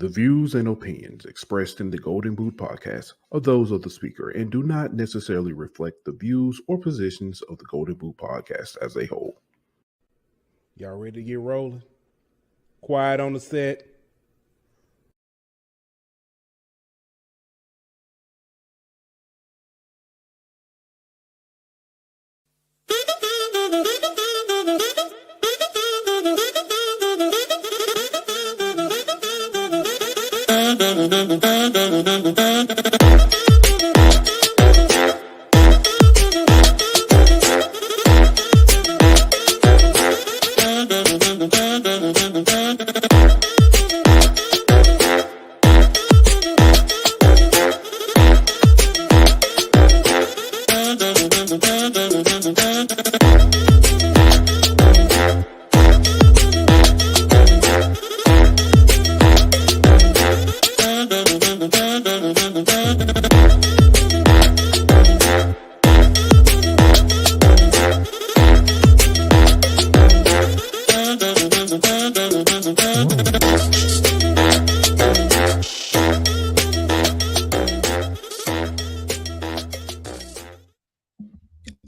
The views and opinions expressed in the Geauxlden Boot podcast are those of the speaker and do not necessarily reflect the views or positions of the Geauxlden Boot podcast as a whole. Y'all ready to get rolling? Quiet on the set.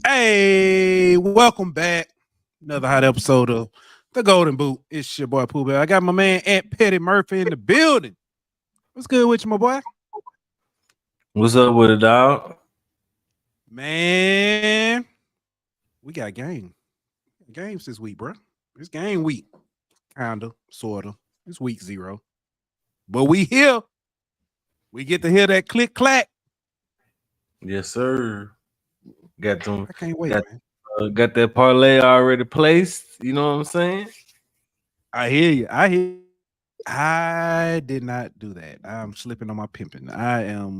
Hey, welcome back. Another hot episode of the Geauxlden Boot. It's your boy Pooh Bear. I got my man Aunt Petty Murphy in the building. What's good with you, my boy? What's up with it, dog? Man, we got games this week, bro. It's game week. Kinda, sorta. It's week 0. But we here. We get to hear that click clack. Yes, sir. Got them. I can't wait, got, man. Got that parlay already placed. You know what I'm saying? I hear you. I did not do that. I'm slipping on my pimping. I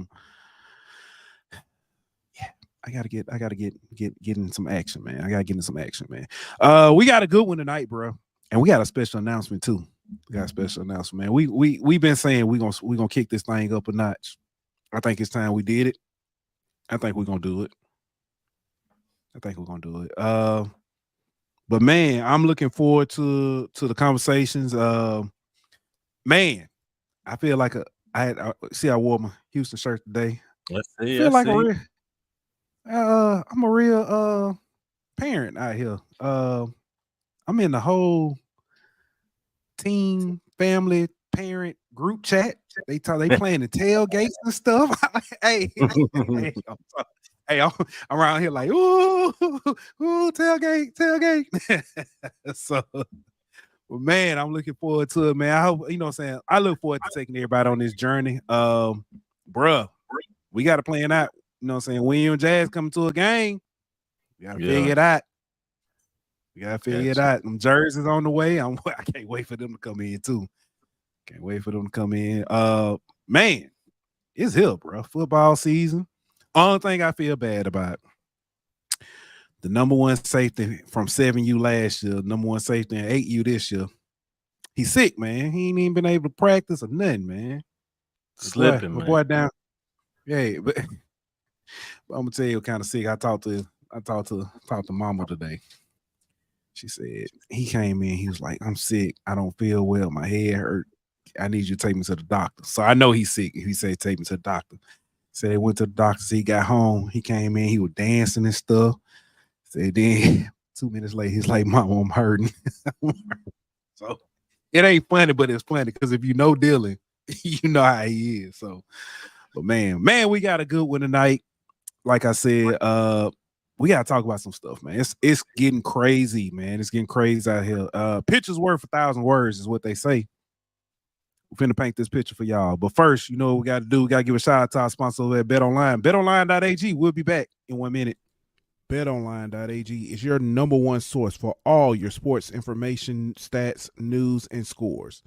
gotta get in some action, man. I gotta get in some action, man. We got a good one tonight, bro. And we got a special announcement too. Man. We've been saying we're gonna kick this thing up a notch. I think it's time we did it. I think we're gonna do it. But man, I'm looking forward to the conversations. Man, I feel like I wore my Houston shirt today. I'm a real parent out here. I'm in the whole team, family, parent group chat. They playing the tailgates and stuff. Hey, I'm around here like, ooh, tailgate. So, well, man, I'm looking forward to it, man. I hope, you know what I'm saying? I look forward to taking everybody on this journey. Bruh, we got to plan out. You know what I'm saying? When you and Jazz come to a game, we got to figure it out. Them jerseys on the way. I can't wait for them to come in, too. Man, it's here, bro. Football season. Only thing I feel bad about, the number one safety from 7U last year, number one safety in 8U this year, he's sick, man. He ain't even been able to practice or nothing, man. Slipping, my man. boy down. Yeah, but I'm gonna tell you, kind of sick. I talked to Mama today. She said he came in. He was like, "I'm sick. I don't feel well. My head hurt. I need you to take me to the doctor." So I know he's sick. He said, "Take me to the doctor." Said they went to the doctor. So he got home. He came in. He was dancing and stuff. Said then 2 minutes later, he's like, "Mama, I'm hurting." So it ain't funny, but it's funny because if you know Dylan, you know how he is. So, but man, we got a good one tonight. Like I said, we gotta talk about some stuff, man. It's getting crazy, man. It's getting crazy out here. Pictures worth 1,000 words is what they say. We're finna paint this picture for y'all. But first, you know what we got to do? We got to give a shout out to our sponsor at BetOnline. BetOnline.ag. We'll be back in 1 minute. BetOnline.ag is your number one source for all your sports information, stats, news, and scores.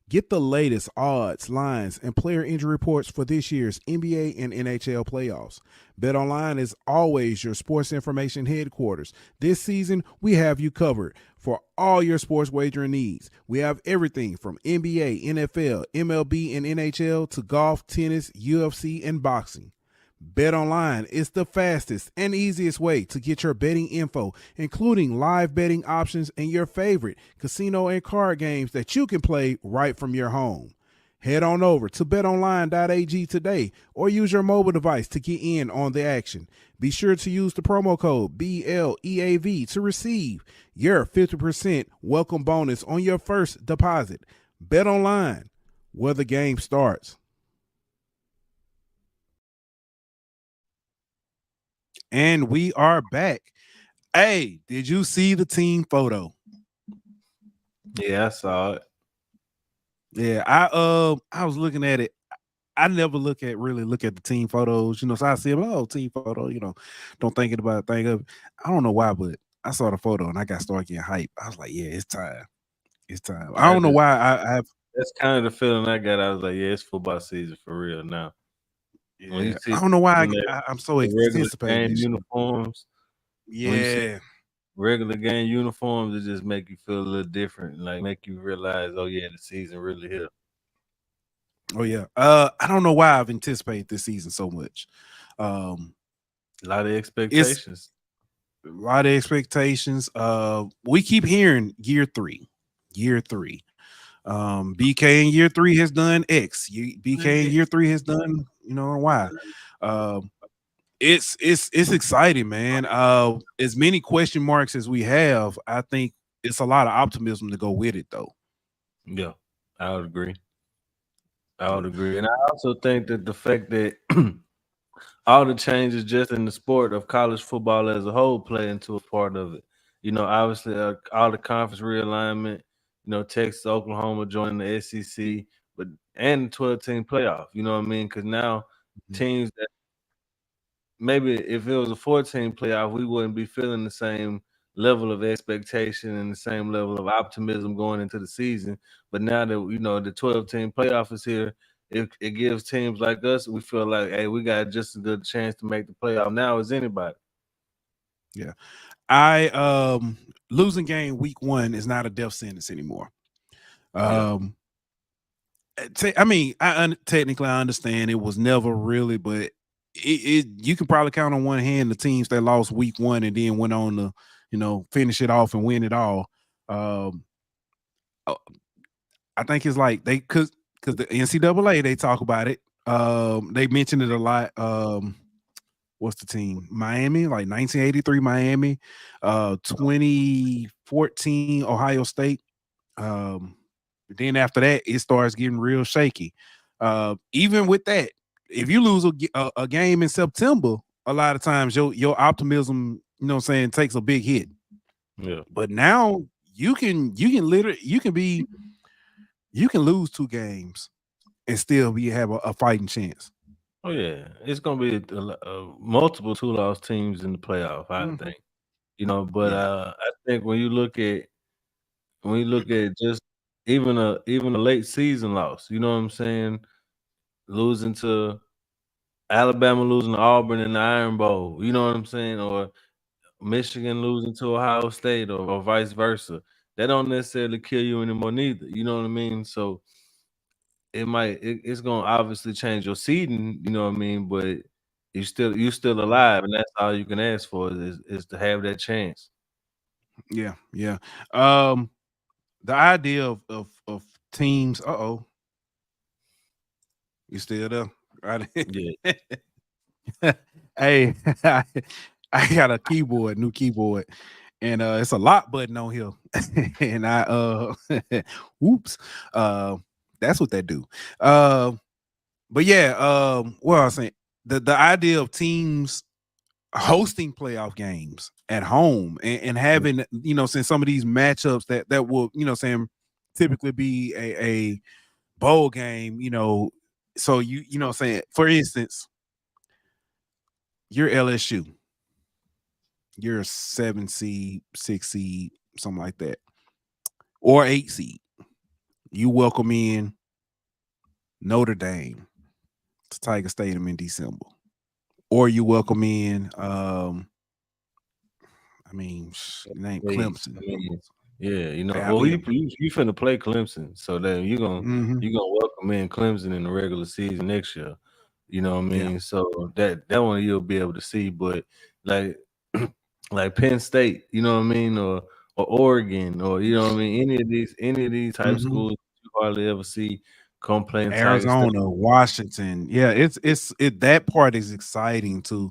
Get the latest odds, lines, and player injury reports for this year's NBA and NHL playoffs. BetOnline is always your sports information headquarters. This season, we have you covered for all your sports wagering needs. We have everything from NBA, NFL, MLB, and NHL to golf, tennis, UFC, and boxing. BetOnline is the fastest and easiest way to get your betting info, including live betting options and your favorite casino and card games that you can play right from your home. Head on over to betonline.ag today or use your mobile device to get in on the action. Be sure to use the promo code BLEAV to receive your 50% welcome bonus on your first deposit. Bet online, where the game starts. And we are back. Hey, did you see the team photo? Yeah, I saw it. Yeah, I was looking at it. I never really look at the team photos, so I see them, team photo, don't think about it, think of it. I don't know why, but I saw the photo and I got started getting hype. I was like, yeah, it's time. It's time. I don't know why I have. That's kind of the feeling I got. I was like, yeah, it's football season for real now. Yeah, When you see I don't know why I'm so the regular anticipating game uniforms. Yeah. When you see regular game uniforms, it just make you feel a little different, like make you realize, oh yeah, the season really here. Oh yeah. I don't know why I've anticipated this season so much. A lot of expectations. A lot of expectations. We keep hearing year three. BK in year 3 has done X. BK in year 3 has done, Y. It's exciting, man. As many question marks as we have, I think it's a lot of optimism to go with it, though. Yeah, I would agree. And I also think that the fact that all the changes just in the sport of college football as a whole play into a part of it. Obviously, all the conference realignment. Texas, Oklahoma joining the SEC, and the 12-team playoff. You know what I mean? Because now teams that maybe if it was a 14 playoff, we wouldn't be feeling the same level of expectation and the same level of optimism going into the season. But now that the 12-team playoff is here, it gives teams like us, we feel like, hey, we got just as good chance to make the playoff now as anybody. Yeah. Losing game week 1 is not a death sentence anymore. I technically I understand it was never really, but you can probably count on one hand the teams that lost week 1 and then went on to finish it off and win it all. I think it's like because the NCAA, they talk about it. They mention it a lot. What's the team? Miami, like 1983 Miami, 2014 Ohio State. Then after that, it starts getting real shaky. Even with that, if you lose a game in September, a lot of times your optimism, takes a big hit. Yeah. But now you can lose 2 games and still have a fighting chance. Oh yeah, it's gonna be multiple 2-loss teams in the playoff. I think, but I think when you look at just even a late season loss, you know what I'm saying, losing to Alabama, losing to Auburn in the Iron Bowl, you know what I'm saying, or Michigan losing to Ohio State, or vice versa, that don't necessarily kill you anymore neither. You know what I mean? So it's gonna obviously change your seeding, you know what I mean, but you're still alive, and that's all you can ask for is to have that chance. Yeah. The idea of teams. You still there? Right. Yeah. Hey, I got a new keyboard, and it's a lock button on here. And whoops. That's what that do. But yeah, what I was saying, the idea of teams hosting playoff games at home and having, since some of these matchups that will, saying typically be a bowl game, so saying, for instance, you're LSU, you're a 7 seed, 6 seed, something like that, or 8 seed. You welcome in Notre Dame to Tiger Stadium in December, or you welcome in Clemson. Yeah, you finna play Clemson, so then you're gonna welcome in Clemson in the regular season next year. You know what I mean? Yeah. So that one you'll be able to see, but like like Penn State, you know what I mean, or Oregon, or you know what I mean, any of these type schools you hardly ever see come play in Arizona, Washington. Yeah, it's that part is exciting to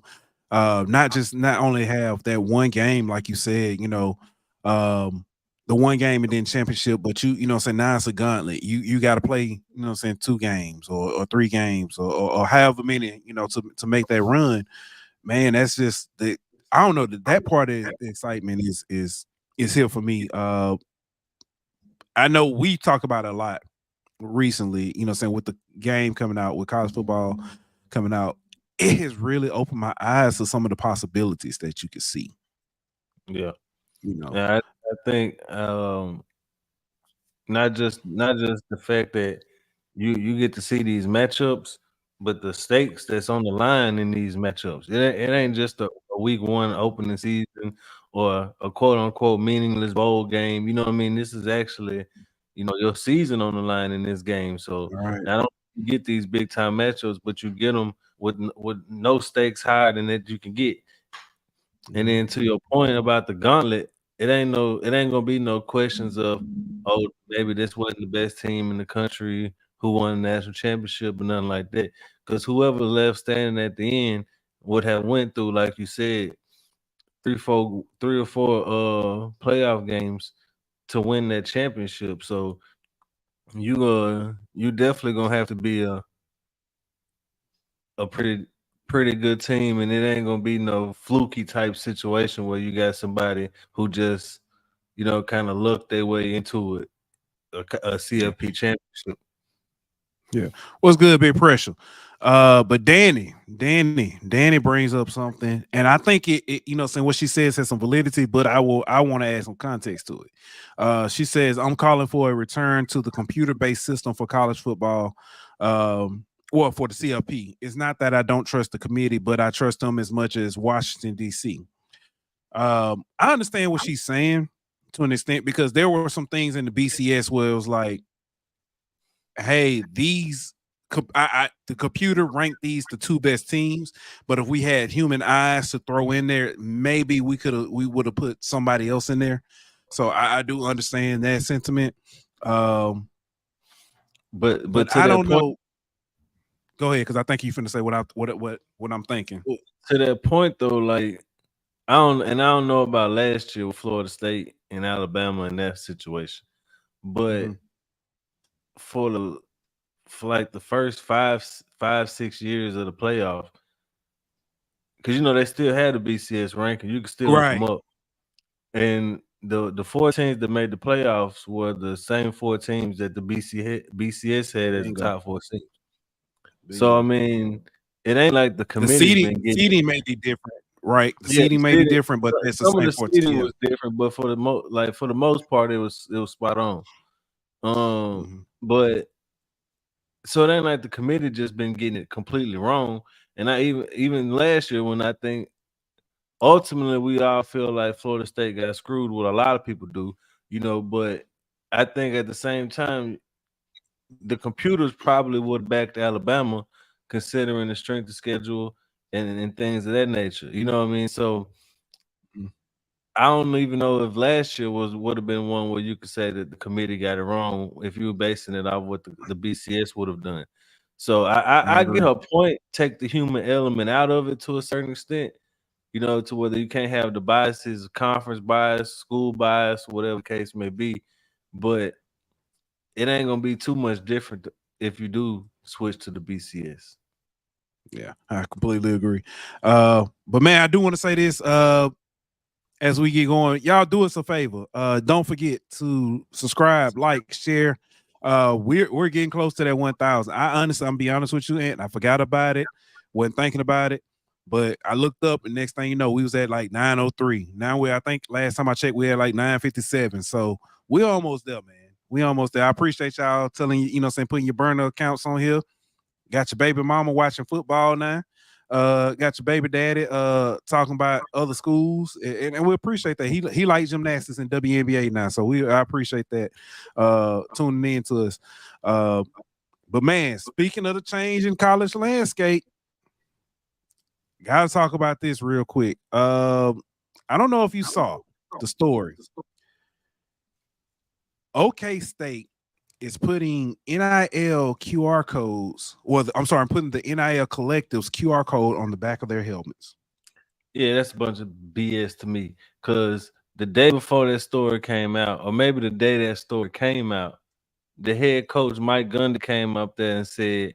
not only have that one game, like you said, the one game and then championship, but now it's a gauntlet. You got to play, 2 games or 3 games or however many, to make that run. Man, that's just I don't know, that part of the excitement is here for me. I know we talk about it a lot recently, with the game coming out, with college football coming out, it has really opened my eyes to some of the possibilities that you can see. Yeah. I think not just the fact that you get to see these matchups, but the stakes that's on the line in these matchups. It ain't just a week 1 opening season or a quote unquote meaningless bowl game. You know what I mean? This is actually, your season on the line in this game. So not only you get these big time matchups, but you get them with no stakes higher than that you can get. And then to your point about the gauntlet, it ain't gonna be no questions of, oh, maybe this wasn't the best team in the country who won the national championship or nothing like that. Because whoever left standing at the end would have went through, like you said, 3 or 4 playoff games to win that championship. So you definitely gonna have to be a pretty good team, and it ain't gonna be no fluky type situation where you got somebody who just kind of looked their way into it, a CFP championship. Yeah, what's good, Big Pressure? But Danny brings up something, and I think it saying what she says has some validity, but I want to add some context to it. She says, I'm calling for a return to the computer-based system for college football. Well, for the CLP. It's not that I don't trust the committee, but I trust them as much as Washington, D.C. I understand what she's saying to an extent, because there were some things in the BCS where it was like, hey, the computer ranked these the 2 best teams, but if we had human eyes to throw in there, maybe we would have put somebody else in there. So I do understand that sentiment. But I don't know. Go ahead, because I think you're finna say what I'm thinking. To that point though, like I don't know about last year with Florida State and Alabama in that situation, but for like the first 5-6 years of the playoff, because they still had a BCS ranking, you could still look them up, and the 4 teams that made the playoffs were the same 4 teams that the BCS had as the top 4 teams. So I mean, it ain't like the committee. The seeding may be different, right? The seeding may be different, but it's the some same. of the seeding was different, but for the most part, it was spot on. But so it ain't like the committee just been getting it completely wrong. And I even last year, when I think ultimately we all feel like Florida State got screwed, what a lot of people do, but I think at the same time, the computers probably would have backed Alabama, considering the strength of schedule and things of that nature. You know what I mean? So I don't even know if last year would have been one where you could say that the committee got it wrong if you were basing it off what the BCS would have done. So I get her point. Take the human element out of it to a certain extent, to whether you can't have the biases, conference bias, school bias, whatever the case may be. But it ain't gonna be too much different if you do switch to the BCS. Yeah, I completely agree. But man, I do want to say this. As we get going, y'all do us a favor. Don't forget to subscribe, like, share. We're getting close to that 1,000. I'm be honest with you, and I forgot about it. Wasn't thinking about it, but I looked up, and next thing you know, we was at like 903. Now I think last time I checked, we had like 957. So we're almost there, man. We almost there. I appreciate y'all telling you, putting your burner accounts on here. Got your baby mama watching football now. Got your baby daddy talking about other schools, and we appreciate that. He likes gymnastics and WNBA now, so I appreciate that tuning in to us. But man, speaking of the change in college landscape, gotta talk about this real quick. I don't know if you saw the story. OK State is putting NIL QR codes, or I'm putting the NIL Collective's QR code on the back of their helmets. Yeah, that's a bunch of BS to me. Because the day before that story came out, or maybe the day that story came out, the head coach Mike Gundy came up there and said,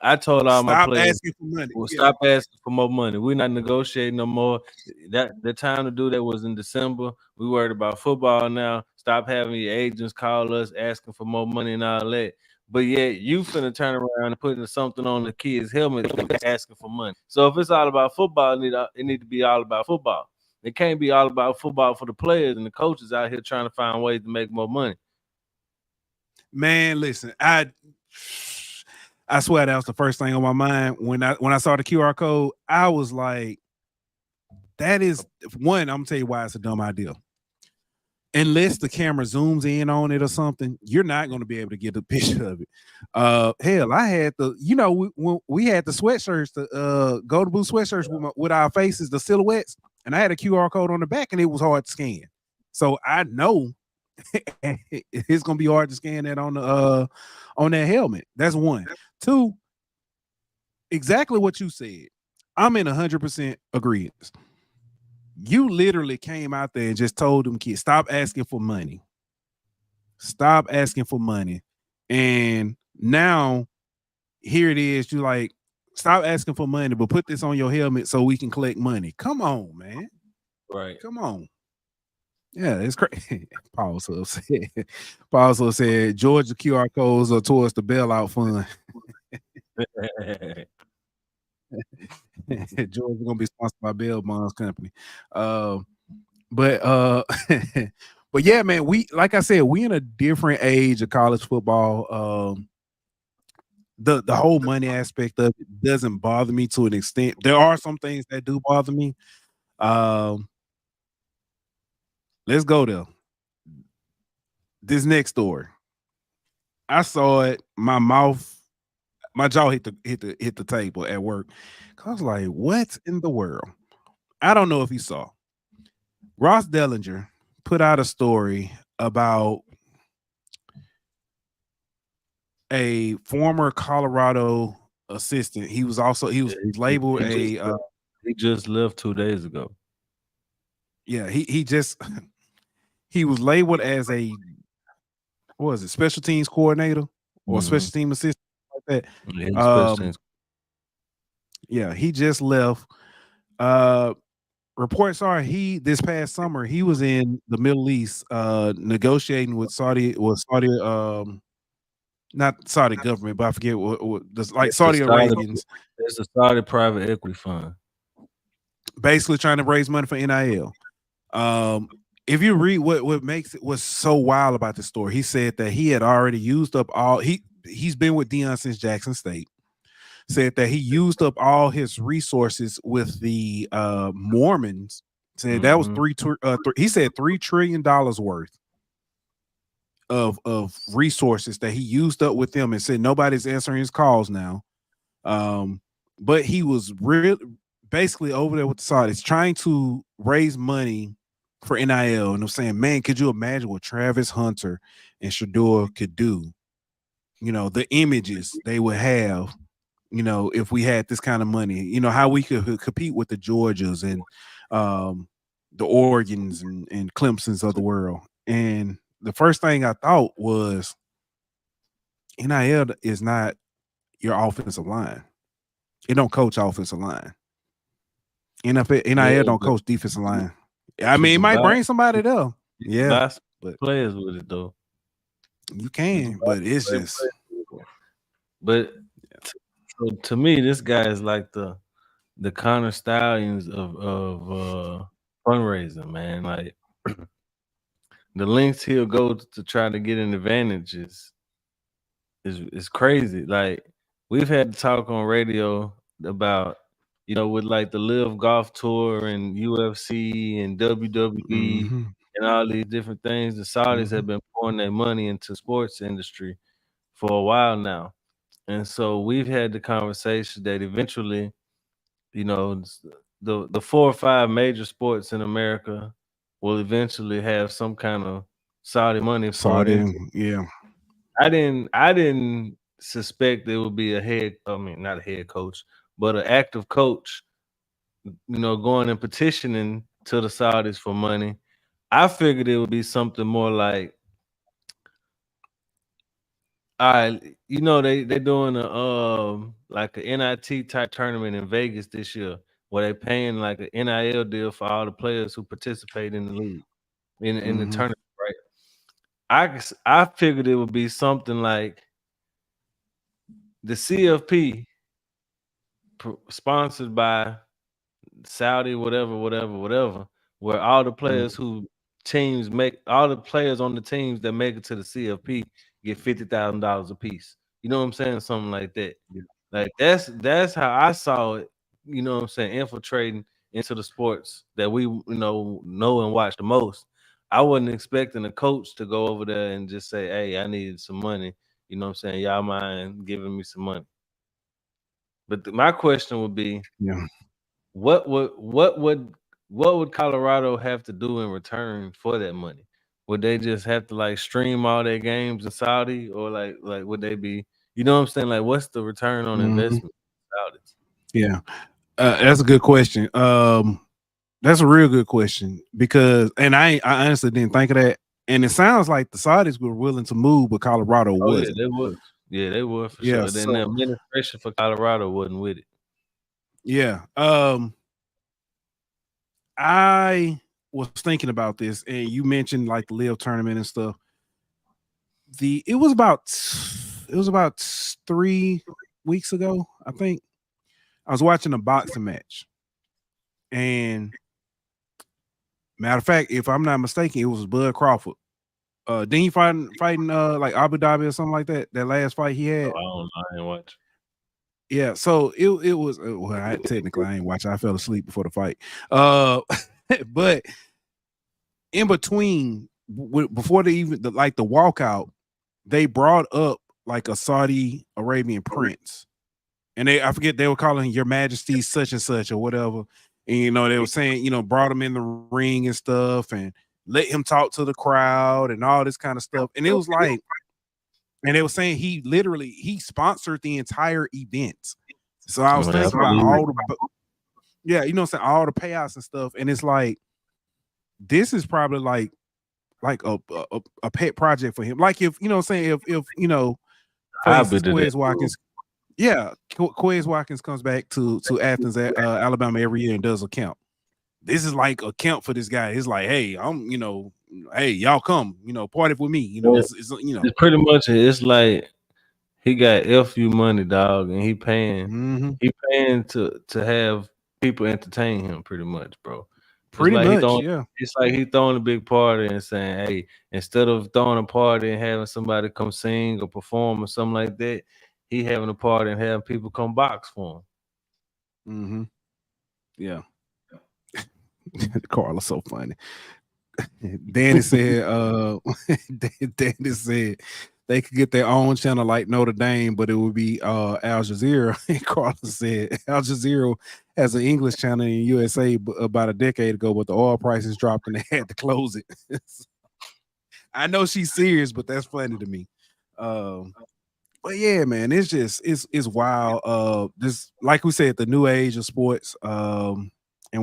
I told all my Stop players, asking for money. well, Yeah. stop asking for more money. We're not negotiating no more. That the time to do that was in December. We worried about football now. Stop having your agents call us asking for more money and all that. But yet you finna turn around and putting something on the kid's helmet asking for money. So if it's all about football, it need to be all about football. It can't be all about football for the players and the coaches out here trying to find ways to make more money. Man, listen, I swear that was the first thing on my mind when I saw the QR code. I was like, that is one. I'm gonna tell you why it's a dumb idea. Unless the camera zooms in on it or something, you're not going to be able to get a picture of it. Hell, I had we had the sweatshirts, the Geauxlden Boot sweatshirts with our faces, the silhouettes, and I had a QR code on the back, and it was hard to scan. So I know it's going to be hard to scan that on that helmet. That's one. Two, exactly what you said. I'm in 100% agreement. You literally came out there and just told them kids, stop asking for money. Stop asking for money. And now here it is. You like, stop asking for money, but put this on your helmet so we can collect money. Come on, man. Right. Come on. Yeah, it's crazy. Paul said, Geauxgia QR codes are towards the bailout fund. Georgia gonna be sponsored by Bail Bonds Company. But yeah, man, we, like I said, we in a different age of college football. The whole money aspect of it doesn't bother me to an extent. There are some things that do bother me. Let's go there. This next story, I saw it. My jaw hit the table at work. I was like, what in the world? I don't know if you saw. Ross Dellinger put out a story about a former Colorado assistant. He was labeled he just left 2 days ago. Yeah, he was labeled as a, what was it, special teams coordinator or special team assistant, like that. Yeah, he just left. Reports are this past summer he was in the Middle East negotiating with not Saudi government, but I forget what Saudi Arabians. It's a Saudi private equity fund. Basically trying to raise money for NIL. If you read what's so wild about this story, he said that he had already used up all he's been with Deion since Jackson State. Said that he used up all his resources with the Mormons. Said that was he said $3 trillion worth of resources that he used up with them, and said nobody's answering his calls now. But he was basically over there with the Saudis trying to raise money for NIL. And I'm saying, man, could you imagine what Travis Hunter and Shedeur could do? You know, the images they would have, you know, if we had this kind of money, you know, how we could compete with the Georgias and the Oregons and Clemsons of the world. And the first thing I thought was, NIL is not your offensive line. It don't coach offensive line. NIL don't coach defensive line. I mean, it might bring somebody there. Yeah, but players with it though. You can, but it's just. But to me, this guy is like the Connor Stallions of fundraising, man. Like the lengths he'll go to try to get an advantage is crazy. Like we've had to talk on radio about, you know, with like the Live Golf Tour and UFC and WWE and all these different things. The Saudis have been pouring their money into sports industry for a while now. And so we've had the conversation that eventually, you know, the 4 or 5 major sports in America will eventually have some kind of Saudi money poured into. Yeah. I didn't suspect there would be not a head coach, but an active coach, going and petitioning to the Saudis for money. I figured it would be something more like, all right, they're doing like a NIT type tournament in Vegas this year, where they're paying like an NIL deal for all the players who participate in the league in the tournament, right? I figured it would be something like the CFP sponsored by Saudi, whatever, where all the players all the players on the teams that make it to the CFP get $50,000 a piece. You know what I'm saying? Something like that. Yeah. Like that's how I saw it. You know what I'm saying? Infiltrating into the sports that we know and watch the most. I wasn't expecting a coach to go over there and just say, "Hey, I need some money." You know what I'm saying? Y'all mind giving me some money? But my question would be, Yeah. what would Colorado have to do in return for that money? Would they just have to like stream all their games in Saudi, or like would they be? You know what I'm saying? Like, what's the return on investment? Saudis? Yeah. That's a good question. That's a real good question because, and I honestly didn't think of that. And it sounds like the Saudis were willing to move, but Colorado Oh wasn't. yeah, they would. Yeah, they would for Yeah, sure. Then the administration for Colorado wasn't with it. Yeah. I was thinking about this, and you mentioned like the Live tournament and stuff. It was about 3 weeks ago, I think. I was watching a boxing match, and matter of fact, if I'm not mistaken, it was Bud Crawford. Didn't he fighting like Abu Dhabi or something like that? That last fight he had. I don't know. I didn't watch. Yeah, so it was well, I ain't watch. I fell asleep before the fight. But in between, before they even the walkout, they brought up like a Saudi Arabian prince, and I forget, they were calling Your Majesty such and such or whatever. And they were saying, brought him in the ring and stuff, and let him talk to the crowd and all this kind of stuff. And it was like, and they were saying he sponsored the entire event. So I was thinking about all the payouts and stuff, and it's like, this is probably like a pet project for him. Like, if Quez Watkins, Quez Watkins comes back to Athens, Alabama every year and does a camp. This is like a camp for this guy. It's like, hey, hey, y'all come, party with me. It's pretty much, it's like he got FU money, dog, and he paying to have people entertain him, pretty much, bro. It's like he throwing a big party and saying, hey, instead of throwing a party and having somebody come sing or perform or something like that, he having a party and having people come box for him. Yeah. Carla's so funny. Danny said, Danny said they could get their own channel like Notre Dame, but it would be Al Jazeera. And Carla said Al Jazeera has an English channel in USA about a decade ago, but the oil prices dropped and they had to close it. I know she's serious, but that's funny to me. But yeah, man, it's just it's wild. This, like we said, the new age of sports, and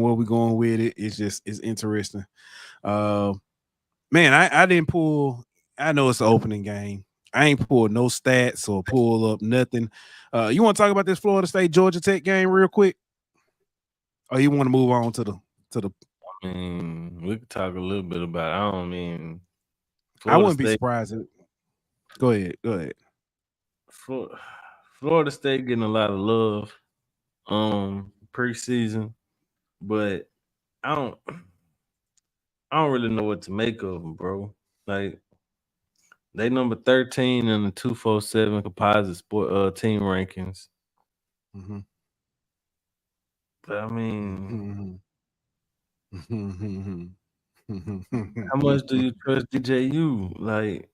where we're going with it is interesting. Man, I didn't pull. I know it's an opening game. I ain't pulled no stats or pull up nothing. You want to talk about this Florida State Georgia Tech game real quick, or you want to move on to the? I mean, we could talk a little bit about it. I wouldn't be surprised. Go ahead. Florida State getting a lot of love preseason, but I don't really know what to make of them, bro. Like, they number 13 in the 247 composite sport team rankings. Mm-hmm. But I mean, how much do you trust DJU? Like,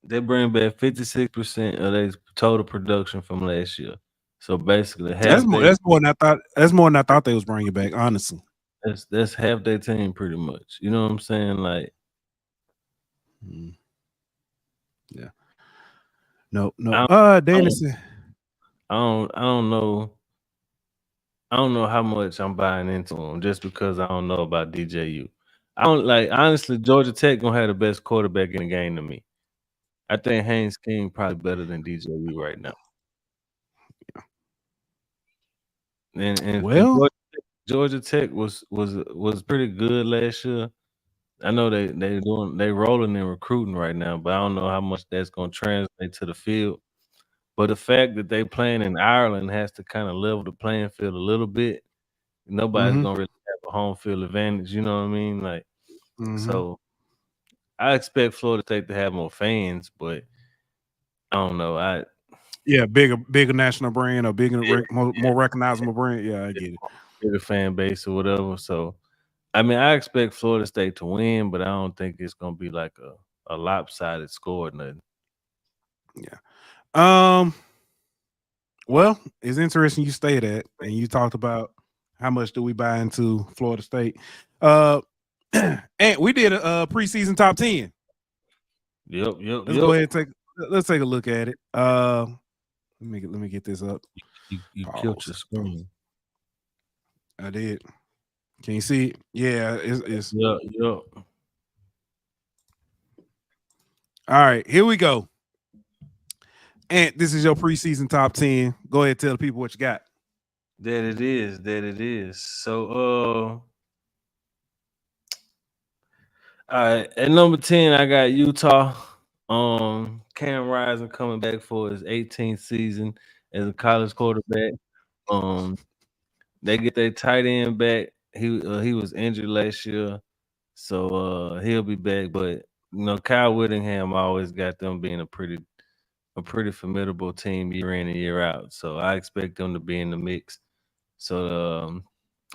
they bring back 56% of their total production from last year. So basically, that's more than I thought. That's more than I thought they was bringing back. Honestly, That's half their team pretty much. You know what I'm saying? Like, yeah. No. I Dennison. don't know. I don't know how much I'm buying into him just because I don't know about DJU. I don't like honestly. Georgia Tech gonna have the best quarterback in the game to me. I think Haynes King probably better than DJU right now. And Well, Georgia Tech was pretty good last year. I know they rolling in recruiting right now, but I don't know how much that's gonna translate to the field. But the fact that they playing in Ireland has to kind of level the playing field a little bit. Nobody's gonna really have a home field advantage. You know what I mean? Like, so I expect Florida State to have more fans, but I don't know. bigger national brand or more recognizable brand. Yeah, I get it. Bigger fan base or whatever. So I mean, I expect Florida State to win, but I don't think it's gonna be like a lopsided score or nothing. Yeah. Well, it's interesting you stay that, and you talked about how much do we buy into Florida State. And we did a preseason top 10. Yep. Let's go ahead and let's take a look at it. Let me get this up. You killed your screen. I did. Can you see it? Yeah, it's Yep. All right, here we go. And this is your preseason top 10. Go ahead and tell the people what you got. That it is. So all right, at number 10, I got Utah. Cam Rising coming back for his 18th season as a college quarterback. They get their tight end back. He was injured last year, so he'll be back. But Kyle Whittingham always got them being a pretty formidable team year in and year out. So I expect them to be in the mix. So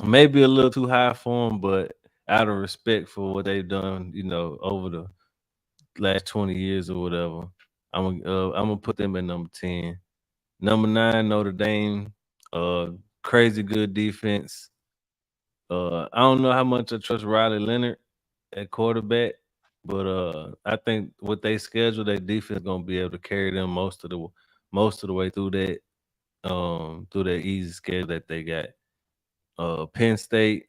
maybe a little too high for them, but out of respect for what they've done, over the last 20 years or whatever, I'm gonna put them at number 10. Number 9, Notre Dame. Crazy good defense. I don't know how much I trust Riley Leonard at quarterback, but I think with they schedule, their defense gonna be able to carry them most of the way through that easy schedule that they got. Penn State,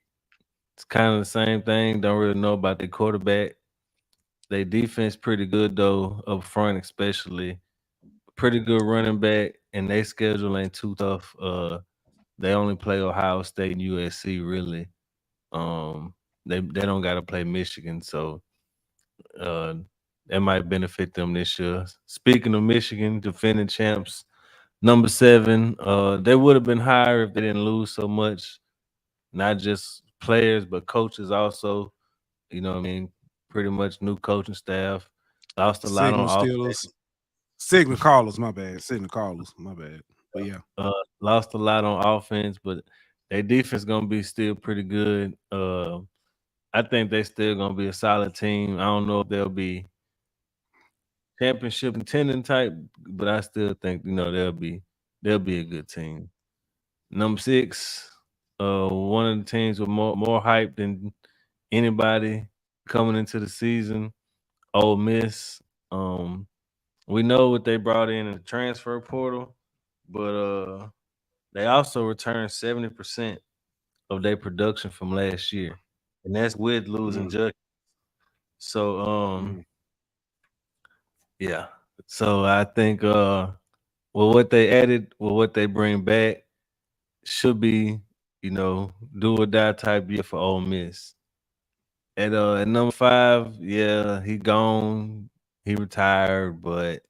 it's kind of the same thing. Don't really know about their quarterback. Their defense pretty good though, up front especially. Pretty good running back, and their schedule ain't too tough. They only play Ohio State and USC really. They don't got to play Michigan, so uh, that might benefit them this year. Speaking of Michigan, defending champs, number 7. They would have been higher if they didn't lose so much. Not just players, but coaches also. You know what I mean? Pretty much new coaching staff. Lost a lot on offense. Signal callers, my bad. But yeah. Lost a lot on offense, but their defense gonna be still pretty good. I think they still gonna be a solid team. I don't know if they'll be championship contending type, but I still think they'll be a good team. Number 6, one of the teams with more hype than anybody coming into the season. Ole Miss. We know what they brought in the transfer portal, but they also returned 70% of their production from last year, and that's with losing Judge. So yeah. So I think what they added, what they bring back should be, do or die type year for Ole Miss. At number 5, yeah, he gone, he retired, but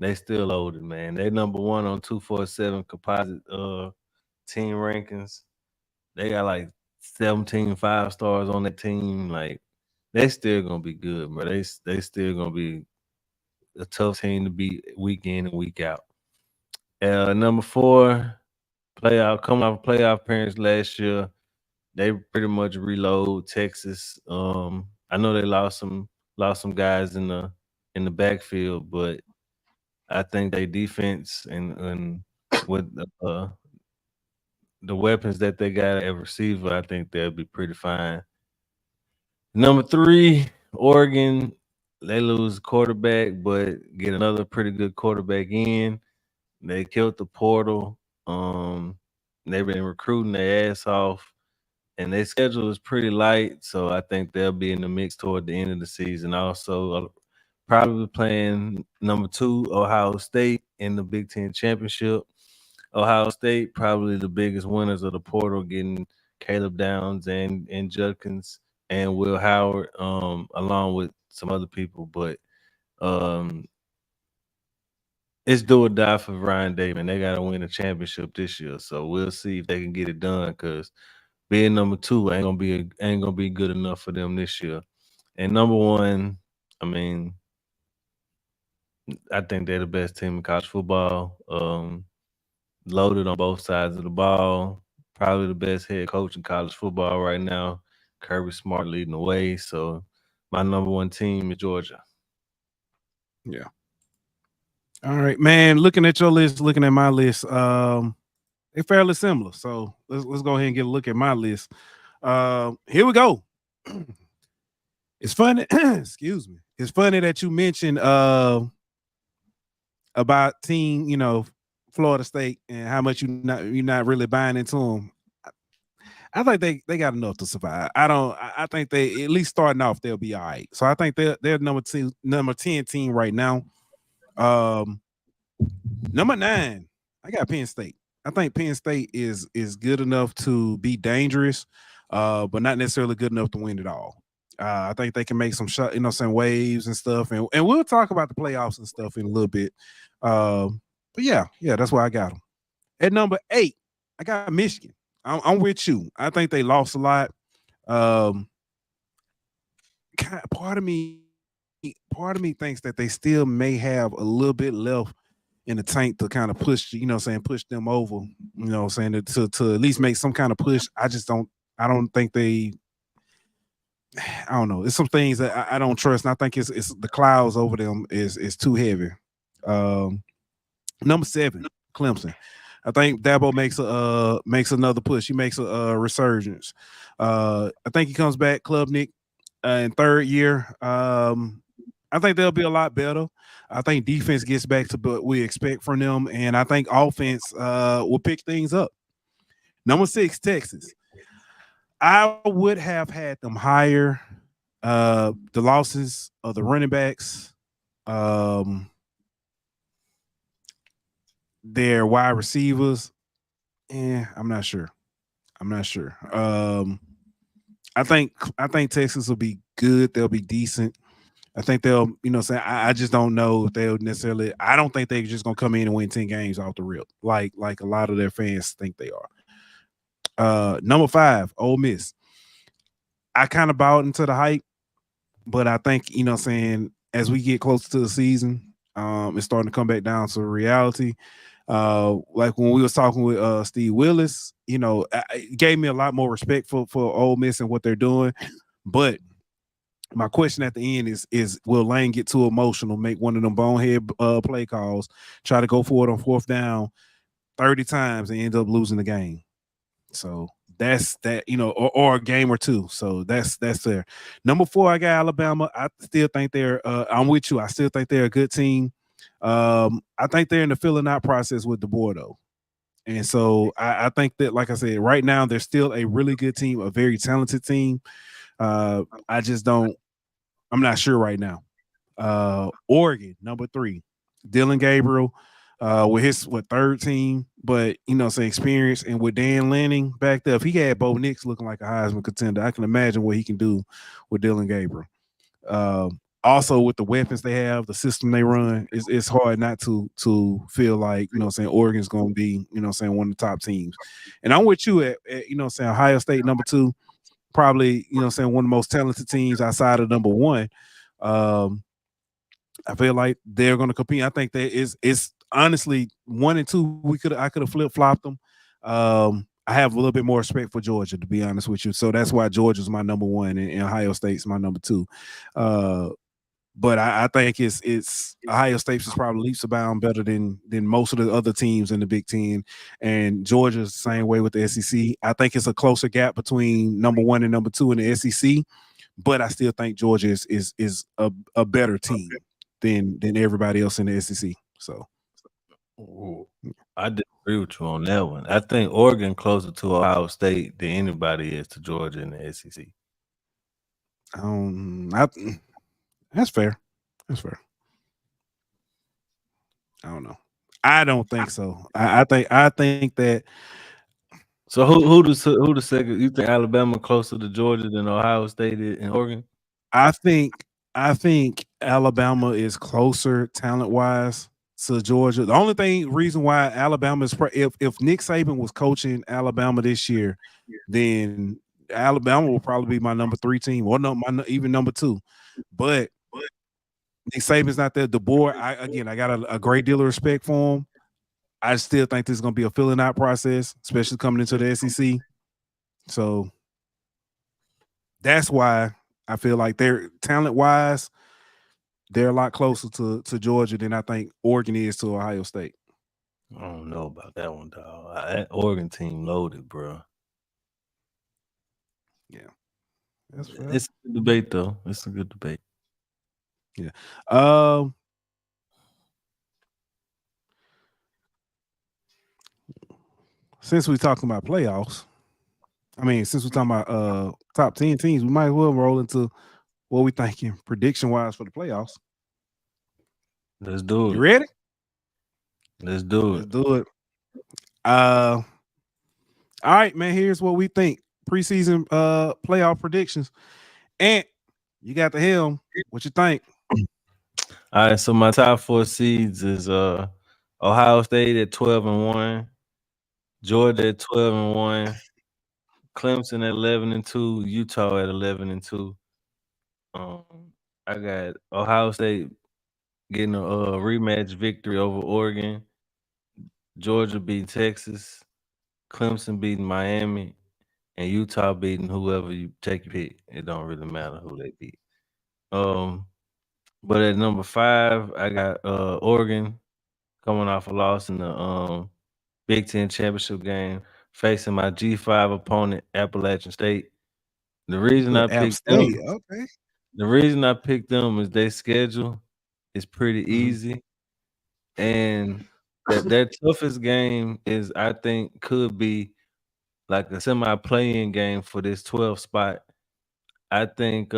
they still loaded, man. They number 1 on 247 composite team rankings. They got like 17 5-stars on that team. Like, they still gonna be good, bro. They still gonna be a tough team to beat week in and week out. Number 4, coming off playoff appearance last year. They pretty much reload Texas. I know they lost some guys in the backfield, but I think they defense and with the weapons that they got at receiver, I think they'll be pretty fine. Number 3, Oregon. They lose quarterback, but get another pretty good quarterback in. They killed the portal. They've been recruiting their ass off, and their schedule is pretty light. So I think they'll be in the mix toward the end of the season. Also, probably playing number 2, Ohio State, in the Big Ten championship. Ohio State probably the biggest winners of the portal, getting Caleb Downs and Judkins and Will Howard, along with some other people. But um, it's do or die for Ryan Day. They got to win a championship this year, so we'll see if they can get it done. Because being number 2 ain't gonna be good enough for them this year. And number 1, I mean, I think they're the best team in college football. Loaded on both sides of the ball. Probably the best head coach in college football right now. Kirby Smart leading the way. So my number 1 team is Georgia. Yeah. All right, man. Looking at your list, looking at my list, they're fairly similar. So let's go ahead and get a look at my list. Here we go. It's funny. Excuse me. It's funny that you mentioned about team, Florida State and how much you're not really buying into them. I think they got enough to survive. I think they, at least starting off, they'll be all right. So I think they're number 10 team right now. Number 9, I got Penn State. I think Penn State is good enough to be dangerous, but not necessarily good enough to win it all. I think they can make some shot, some waves and stuff, and we'll talk about the playoffs and stuff in a little bit. But yeah, that's why I got them. At number 8, I got Michigan. I'm with you. I think they lost a lot. Part of me thinks that they still may have a little bit left in the tank to kind of push, push them over, to at least make some kind of push. I don't think they. I don't know. It's some things that I don't trust, and I think it's the clouds over them is too heavy. Number 7, Clemson. I think Dabo makes another push. He makes a resurgence. I think he comes back, Klubnik, in 3rd year. I think they'll be a lot better. I think defense gets back to what we expect from them, and I think offense will pick things up. Number 6, Texas. I would have had them higher. The losses of the running backs, their wide receivers. I'm not sure. I think Texas will be good. They'll be decent. I think they'll, I just don't know if they'll necessarily. I don't think they're just gonna come in and win 10 games off the rip, like a lot of their fans think they are. Number 5, Ole Miss. I kind of bought into the hype, but I think, as we get closer to the season, it's starting to come back down to reality. Like when we was talking with Steve Willis, it gave me a lot more respect for Ole Miss and what they're doing. But my question at the end is will Lane get too emotional, make one of them bonehead play calls, try to go for it on 4th down 30 times and end up losing the game? So that's that, or a game or two. So that's there. Number 4, I got Alabama. I still think they're I'm with you. I still think they're a good team. I think they're in the filling out process with DeBoer, though. And so I think that, like I said, right now they're still a really good team, a very talented team. I'm not sure right now. Oregon, number 3, Dylan Gabriel. With his 3rd team, but experience, and with Dan Lanning back there, if he had Bo Nix looking like a Heisman contender, I can imagine what he can do with Dylan Gabriel. Also with the weapons they have, the system they run, it's hard not to feel like Oregon's going to be one of the top teams. And I'm with you at Ohio State number 2, probably one of the most talented teams outside of number 1. I feel like they're going to compete. I think that it's honestly 1 and 2. I could have flip-flopped them. I have a little bit more respect for Georgia, to be honest with you. So that's why Georgia's my number 1 and Ohio State's my number 2. But I think it's Ohio State is probably leaps abound better than most of the other teams in the Big Ten, and Georgia's the same way with the SEC. I think it's a closer gap between number 1 and number 2 in the SEC, but I still think Georgia is a better team than everybody else in the SEC. So, I disagree with you on that one. I think Oregon closer to Ohio State than anybody is to Georgia in the SEC. That's fair. That's fair. I don't know. I don't think so. I think that. So who the second? You think Alabama closer to Georgia than Ohio State and Oregon? I think Alabama is closer talent wise to Georgia. The only reason why Alabama is if Nick Saban was coaching Alabama this year, then Alabama will probably be my number 3 team, or even number 2. But Nick Saban's not there. DeBoer, I got a great deal of respect for him. I still think this is going to be a filling out process, especially coming into the SEC. So that's why I feel like they're talent wise, they're a lot closer to Georgia than I think Oregon is to Ohio State. I don't know about that one, dog. That Oregon team loaded, bro. Yeah, that's fair. It's a good debate, though. It's a good debate. Yeah. Since we're talking about playoffs, since we're talking about top 10 teams, we might as well roll into what we thinking prediction wise for the playoffs. Let's do it. You ready? Let's do it. All right, man. Here's what we think. Preseason playoff predictions. And you got the helm. What you think? All right, so my top 4 seeds is Ohio State at 12-1, Georgia at 12-1, Clemson at 11-2, Utah at 11-2. I got Ohio State getting a rematch victory over Oregon, Georgia beating Texas, Clemson beating Miami, and Utah beating whoever you take your pick. It don't really matter who they beat. But at number 5, I got Oregon coming off a loss in the Big Ten championship game, facing my G5 opponent, Appalachian State. The reason I picked them, the reason I picked them is their schedule is pretty easy, and their toughest game is, I think, could be like a semi-play-in game for this 12th spot. I think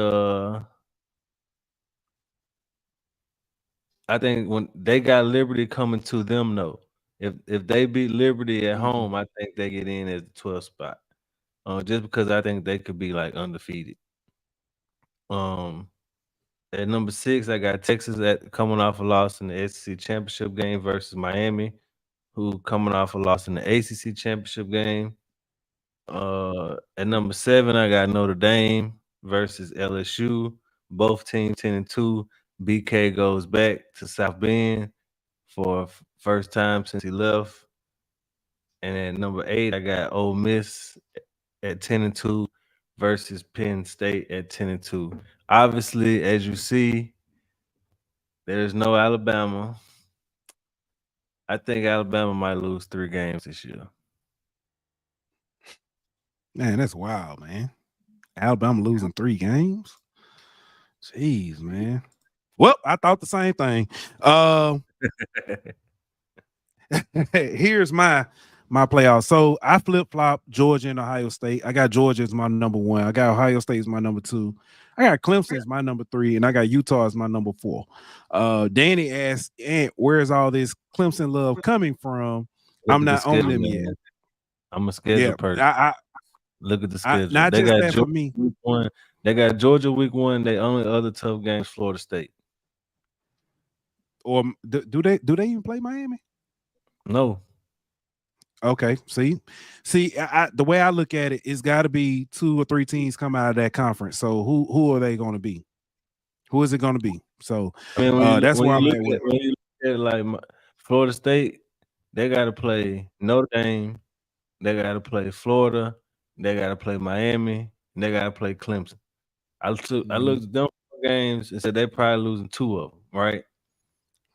when they got Liberty coming to them, though, if they beat Liberty at home, I think they get in as the 12th spot. Just because I think they could be like undefeated. At number 6, I got Texas coming off a loss in the SEC championship game versus Miami, who coming off a loss in the ACC championship game. At number 7, I got Notre Dame versus LSU. Both teams 10-2. BK goes back to South Bend for first time since he left. And at number 8, I got Ole Miss at 10-2 versus Penn State at 10-2. Obviously, as you see, there's no Alabama. I think Alabama might lose 3 games this year. Man, that's wild, man. Alabama losing 3 games? Jeez, man. Well, I thought the same thing. Here's my playoff. So I flip-flop Georgia and Ohio State. I got Georgia as my number 1. I got Ohio State as my number 2. I got Clemson as my number 3, and I got Utah as my number 4. Danny asked, where's all this Clemson love coming from? I'm not on them yet. I'm a schedule person. Look at the schedule. They got Georgia week 1. They got Georgia week 1. They only other tough games Florida State. Or do they even play Miami? No. Okay. See, the way I look at it, it's got to be 2 or 3 teams come out of that conference. So who are they going to be? Who is it going to be? So that's where I'm at with. When you look at like Florida State, they got to play Notre Dame, they got to play Florida, they got to play Miami, and they got to play Clemson. I looked at them games and said they're probably losing 2 of them, right?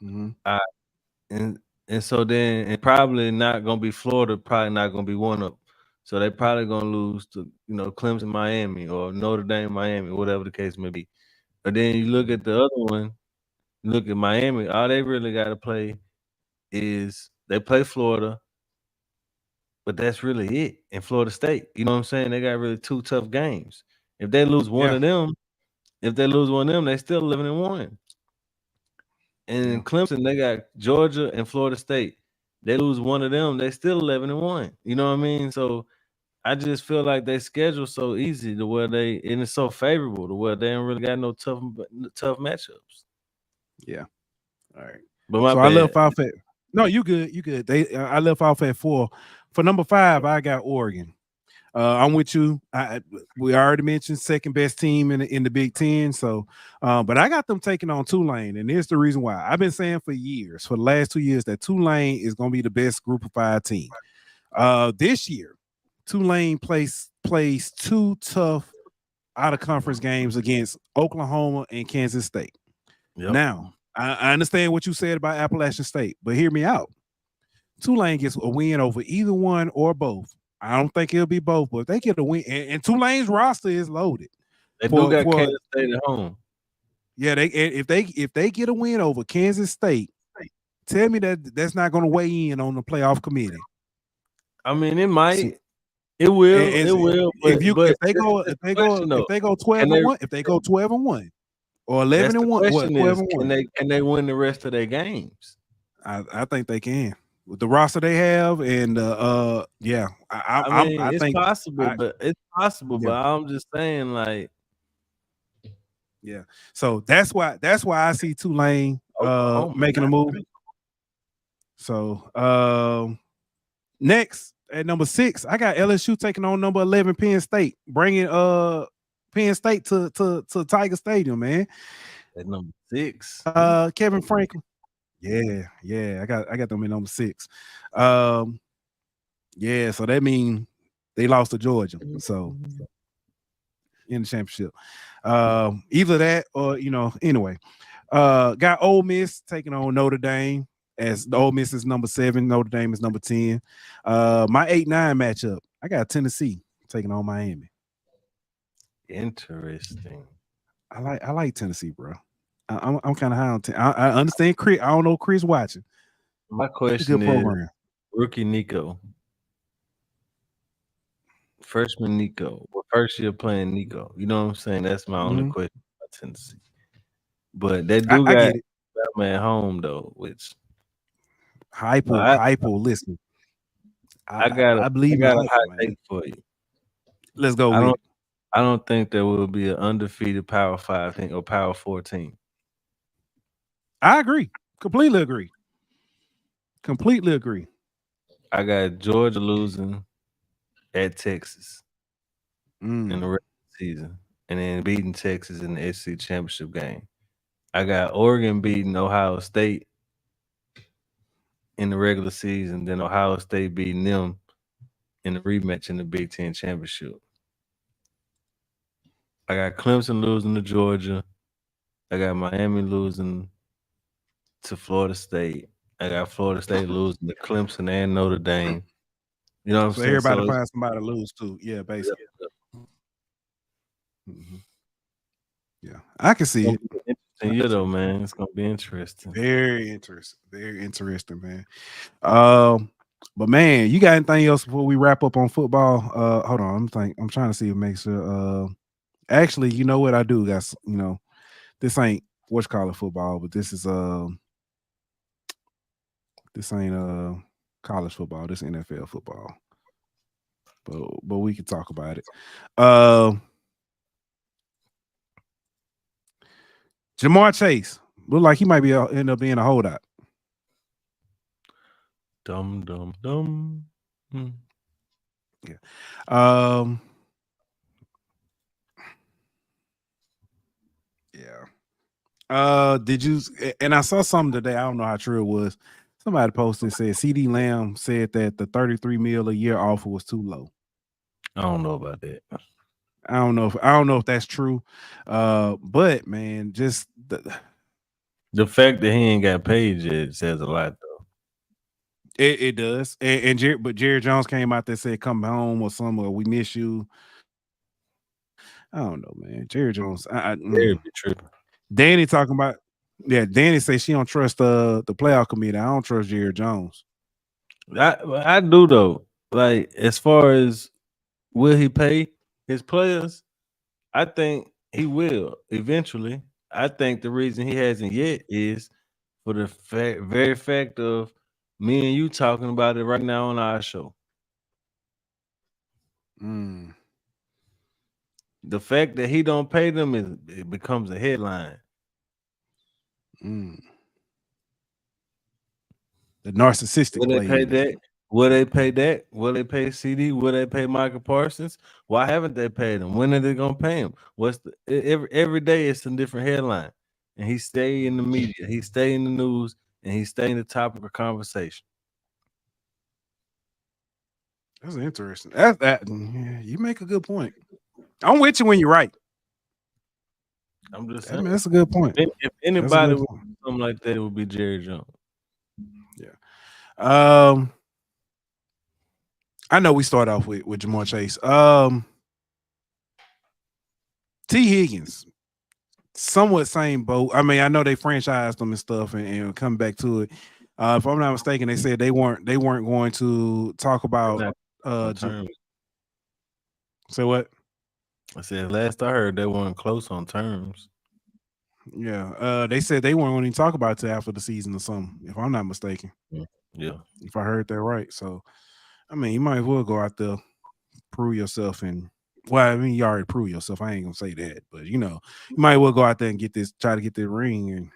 Mm-hmm. And so then and probably not gonna be Florida, probably not gonna be one of them. So they probably gonna lose to Clemson, Miami, or Notre Dame, Miami, whatever the case may be. But then you look at the other one, you look at Miami. All they really got to play is they play Florida, but that's really it. And Florida State, you know what I'm saying? They got really 2 tough games. If they lose one of them, they still 11-1. And in Clemson, they got Georgia and Florida State. They lose one of them, they still 11-1. You know what I mean? So I just feel like they schedule so easy to where and it's so favorable to where they don't really got no tough matchups. Yeah. All right. But my so bad. I left off at you good. I left off at 4. For number 5, I got Oregon. I'm with you. We already mentioned second best team in the Big Ten. So, but I got them taking on Tulane, and here's the reason why. I've been saying for the last 2 years, that Tulane is going to be the best Group of 5 team. This year, Tulane plays 2 tough out of conference games against Oklahoma and Kansas State. Yep. Now, I understand what you said about Appalachian State, but hear me out. Tulane gets a win over either one or both. I don't think it'll be both, but if they get a win, and Tulane's roster is loaded. They do got Kansas State at home. Yeah, if they get a win over Kansas State, tell me that's not going to weigh in on the playoff committee. I mean, it might. It will. It will. If they go 12-1, if they go 12-1 or 11-1, can they win the rest of their games? I think they can. With the roster they have, and I think it's possible, but I'm just saying, like, yeah. So that's why I see Tulane making a move. So next at number 6, I got LSU taking on number 11 Penn State, bringing Penn State to Tiger Stadium, man. At number 6, Kevin Franklin. Yeah, I got them in number 6. So that means they lost to Georgia. So in the championship. Either that or anyway. Got Ole Miss taking on Notre Dame, as the Ole Miss is number 7, Notre Dame is number 10. My 8-9 matchup, I got Tennessee taking on Miami. Interesting. I like Tennessee, bro. I'm kind of high on I understand Chris. I don't know Chris watching. My question is rookie Nico. Freshman Nico. Well, first year playing Nico. You know what I'm saying? That's my only question about Tennessee. But they do got Bama at home though, which hypo. Listen. I believe I got a hot take for you. Let's go. I don't think there will be an undefeated Power 5 team or Power 4 team. I agree. Completely agree. I got Georgia losing at Texas in the regular season and then beating Texas in the SEC championship game. I got Oregon beating Ohio State in the regular season, then Ohio State beating them in the rematch in the Big Ten championship. I got Clemson losing to Georgia. I got Miami losing to Florida State. I got Florida State losing to Clemson and Notre Dame. You know what I'm saying? Everybody find somebody to lose to. Yeah, basically. Yeah, I can see it. Interesting year though, man. It's gonna be interesting. Very interesting, man. But man, you got anything else before we wrap up on football? Hold on, I'm trying to see if make sure. Actually, you know what I do, guys. This ain't football, but this is this ain't college football. This is NFL football. But we can talk about it. Jamar Chase look like he might be end up being a holdout. Dum. Yeah. Did you? And I saw something today. I don't know how true it was. Somebody posted, said CD Lamb said that the $33 million a year offer was too low. I don't know about that. I don't know if that's true. But man, just the fact that he ain't got paid yet says a lot, though. It does. But Jerry Jones came out there and said, "Come home" or something, or "We miss you." I don't know, man. Jerry Jones. Jerry be tripping. Danny talking about. Yeah, Danny say she don't trust the playoff committee. I don't trust Jerry Jones. I do though. Like, as far as will he pay his players, I think he will eventually. I think the reason he hasn't yet is for the very fact of me and you talking about it right now on our show. The fact that he don't pay them it becomes a headline. The narcissistic. Will they pay that? Will they pay that? Will they pay CD? Will they pay Michael Parsons? Why haven't they paid him? When are they gonna pay him? Every day it's a different headline, and he stay in the media, he stay in the news, and he stay in the topic of conversation. That's interesting. Yeah, you make a good point. I'm with you when you're right. I'm just saying. That's a good point. If anybody would do something like that, it would be Jerry Jones. Yeah. I know we start off with Ja'Marr Chase. T. Higgins, somewhat same boat. I mean, I know they franchised them and stuff, and come back to it. If I'm not mistaken, they said they weren't going to talk about terms. Say what? I said last I heard they weren't close on terms. Yeah, they said they weren't going to talk about it till after the season or something, if I'm not mistaken. Yeah, if I heard that right. So, I mean, you might as well go out there, prove yourself, and well, I mean, you already prove yourself. I ain't gonna say that, but you might as well go out there and try to get this ring and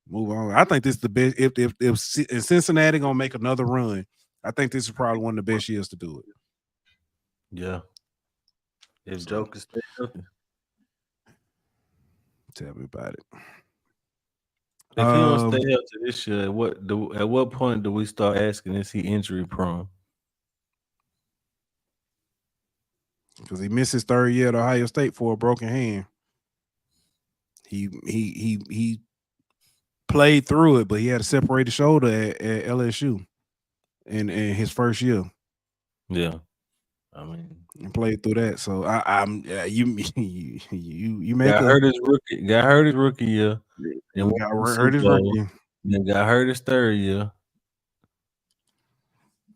move on. I think this is the best. If Cincinnati gonna make another run, I think this is probably one of the best years to do it. Yeah. If Joker stays healthy. Tell me about it. If he don't stay healthy this year, at what point do we start asking, is he injury prone? Because he missed his third year at Ohio State for a broken hand. He played through it, but he had a separated shoulder at LSU in his first year. Yeah, I mean, and played through that. So you make got hurt his rookie year. And got hurt his rookie. Then got hurt his third year.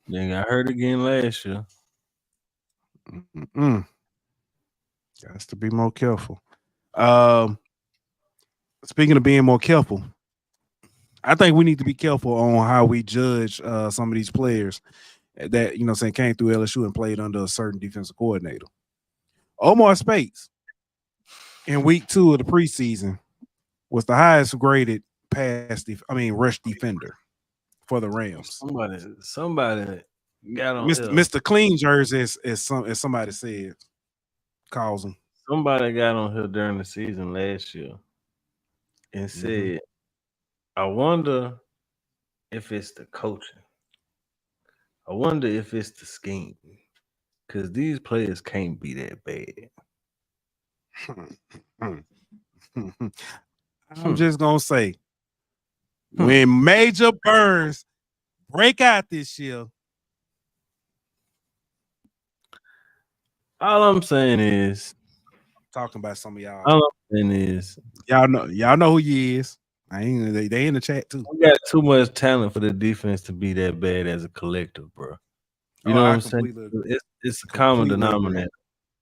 Then got hurt again last year. Got to be more careful. Speaking of being more careful, I think we need to be careful on how we judge some of these players that came through LSU and played under a certain defensive coordinator. Omar Speights in week 2 of the preseason was the highest graded rush defender for the Rams. Somebody got on Mr. Clean Jersey, as somebody said, calls him. Somebody got on here during the season last year and said, I wonder if it's the coaching. I wonder if it's the scheme. Because these players can't be that bad. I'm just going to say, when Major Burns break out this year. All I'm saying is, talking about some of y'all. All I'm saying is, y'all know who he is. They in the chat too. We got too much talent for the defense to be that bad as a collective, bro. You know what I'm saying? It's a common denominator.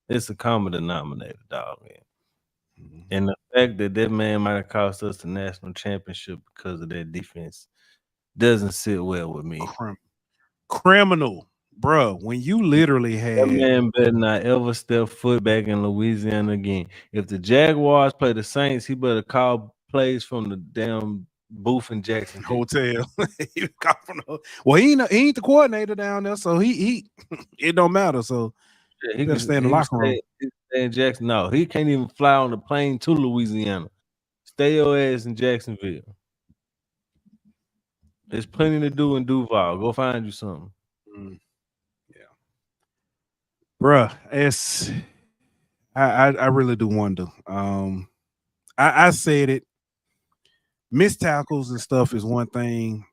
It's a common denominator, dog. Man. And the fact that man might have cost us the national championship because of that defense doesn't sit well with me. Criminal, bro. When you literally had that man better not ever step foot back in Louisiana again. If the Jaguars play the Saints, he better call plays from the damn booth in Jackson hotel. Well, he ain't the coordinator down there, so he it don't matter. So yeah, he better stay in the locker room. Stay in Jackson. No, he can't even fly on the plane to Louisiana. Stay your ass in Jacksonville. There's plenty to do in Duval. Go find you something. Yeah, bruh. I really do wonder. I said it. Missed tackles and stuff is one thing.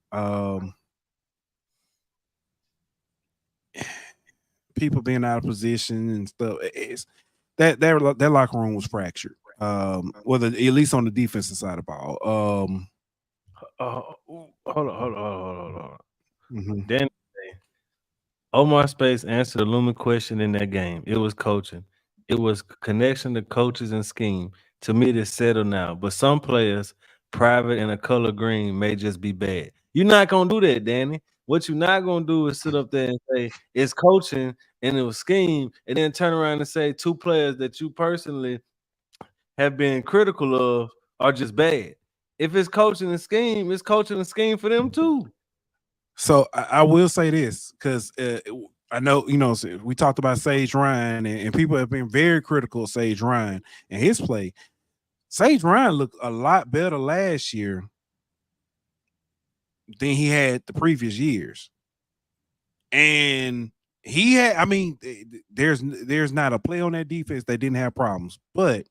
People being out of position and stuff. It's that locker room was fractured. Well, at least on the defensive side of the ball. Hold on. Mhm. Then Omar Speights answered a looming question in that game. It was coaching. It was connection to coaches and scheme. To me, it's settled now. But some players, private and a color green, may just be bad. You're not gonna do that, Danny. What you're not gonna do is sit up there and say it's coaching and it was scheme, and then turn around and say two players that you personally have been critical of are just bad. If it's coaching and scheme, it's coaching and scheme for them too. So I will say this because I know we talked about Sage Ryan and people have been very critical of Sage Ryan and his play. Sage Ryan looked a lot better last year than he had the previous years, and he had. I mean, there's not a play on that defense that didn't have problems, but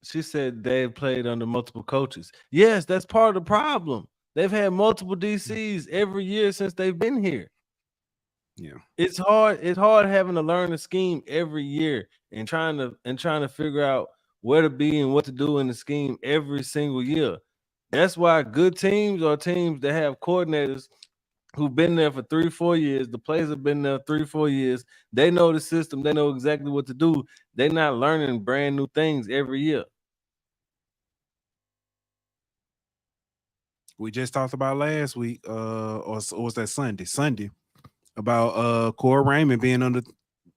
She said they've played under multiple coaches. Yes, that's part of the problem. They've had multiple DCs every year since they've been here. yeah, It's hard. It's hard having to learn a scheme every year and trying to figure out where to be and what to do in the scheme every single year. That's why good teams are teams that have coordinators who've been there for 3-4 years. The players have been there 3-4 years. They know the system. They know exactly what to do. They're not learning brand new things every year. we just talked about last week, or was that Sunday about Corey Raymond being under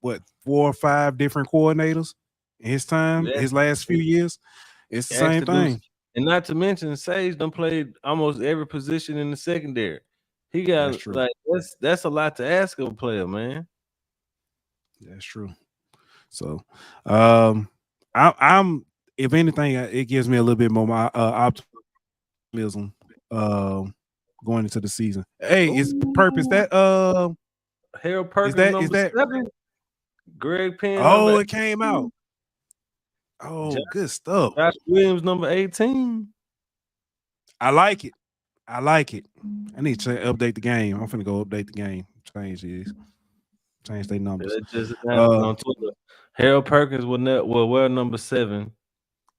what 4 or 5 different coordinators in his time, Yeah. his last few years. It's the Ask same the dudes. thing. And not to mention, Sage done played almost every position in the secondary. He That's got true. like that's a lot to ask of a player, man. That's true. So, I'm if anything, it gives me a little bit more my optimism going into the season. Hey, is purpose Ooh, that Harold Perkins is number that 7, Greg Penn number oh it came 18, out. Oh, good stuff. Josh Williams number 18. I like it. I like it. I need to update the game. I'm finna go update the game. Change their numbers. That just announced on Twitter. Harold Perkins will wear number 7.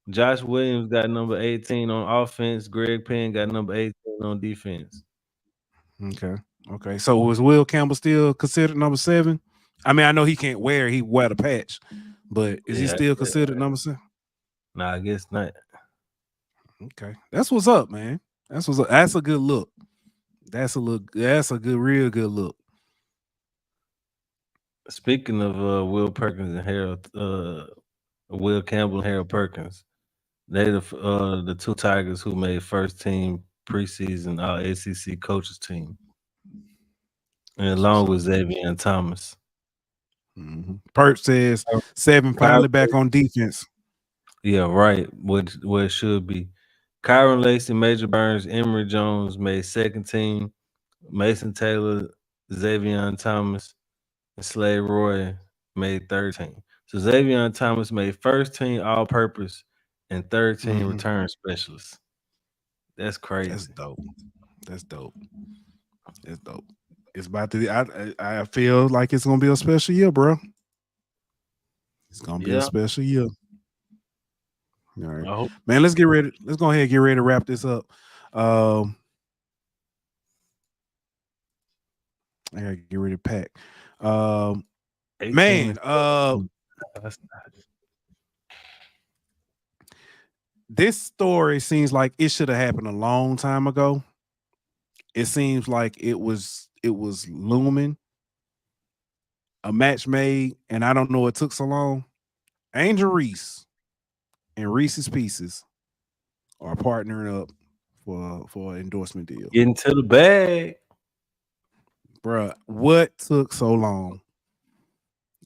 Josh Williams got number 18 on offense. Greg Penn got number 18 on defense. Okay. So was Will Campbell still considered number 7? I mean, I know he can't he wear the patch, but is he Yeah, still considered number 7? nah, I guess not. Okay. That's what's up, man. That's what's up. That's a good look. That's a good, real good look. Speaking of Will Perkins and Harold, Will Campbell and Harold Perkins, they the two Tigers who made first team preseason All ACC coaches team, and along with Xavier Thomas. Perk says 7 finally back on defense. Yeah, right. What it should be. Kyron Lacey, Major Burns, Emory Jones made second team. Mason Taylor, Xavier Thomas, and Slade Roy made third team. So Xavier Thomas made first team all purpose and third team return specialist. That's crazy. That's dope. That's dope. That's dope. It's about to I feel like it's gonna be a special year, bro. It's gonna be a special year. All right. Man, let's get ready. Let's go ahead and get ready to wrap this up. I gotta get ready to pack. Man, this story seems like it should have happened a long time ago. It seems like it was looming. A match made, and I don't know it took so long. Angel Reese and Reese's Pieces are partnering up for an endorsement deal. Getting to the bag. Bruh, what took so long?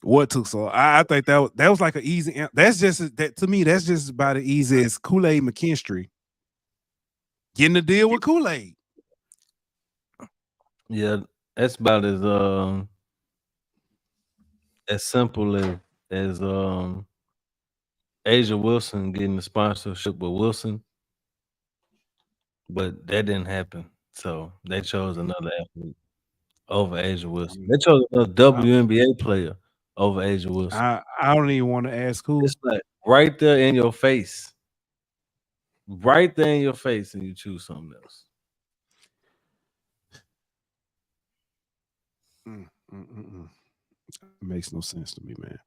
What took so long? I think that was like an easy. That's just that to me. That's just about as easy as Kool-Aid McKinstry getting a deal with Kool-Aid. Yeah, that's about as simple as Asia Wilson getting the sponsorship with Wilson, but that didn't happen. So they chose another athlete over Asia Wilson. They chose another WNBA player over Asia Wilson. I don't even want to ask who. It's like right there in your face. Right there in your face, and you choose something else. It makes no sense to me, man.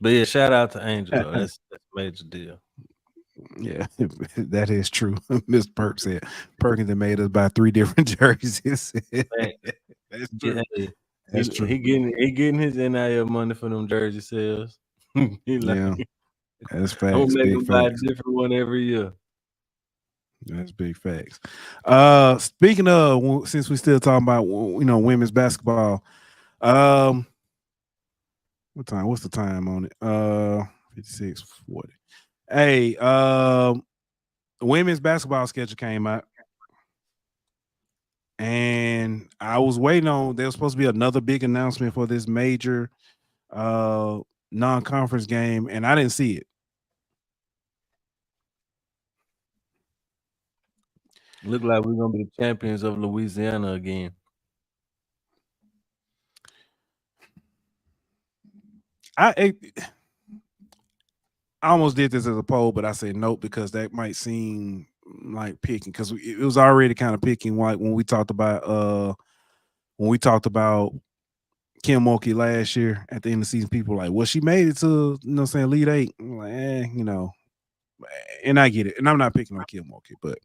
But yeah, shout out to Angel though. That's a major deal. Yeah, that is true. Miss Perk said Perkins had made us buy 3 different jerseys. That's true. Yeah, That's true. He getting his NIL money for them jersey sales. He like, Yeah, that's I'm gonna facts. make Big him buy a facts. different one every year. That's big facts. Speaking of, since we still talking about women's basketball, what time? What's the time on it? 56:40. Hey, women's basketball schedule came out, and I was waiting on. There was supposed to be another big announcement for this major non-conference game, and I didn't see it. Look like we're gonna be the champions of Louisiana again. I almost did this as a poll, but I said nope because that might seem like picking, because it was already kind of picking, like when we talked about Kim Mulkey last year at the end of the season. People were like, well, she made it to Elite 8. I'm like, and I get it, and I'm not picking on Kim Mulkey, but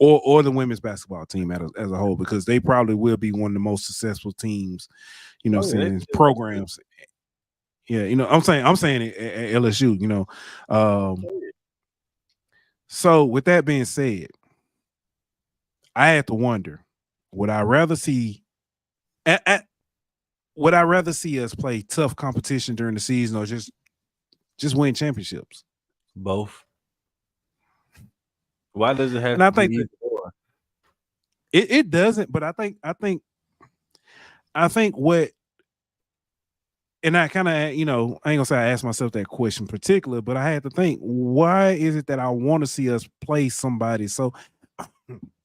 or the women's basketball team as a whole, because they probably will be one of the most successful teams, programs. Yeah, I'm saying it at LSU, So with that being said, I had to wonder, would I rather see us play tough competition during the season, or just win championships? Both. Why does it have And I to think be it doesn't, but I think what, and I kind of, I ain't gonna say I asked myself that question in particular, but I had to think, why is it that I want to see us play somebody? So,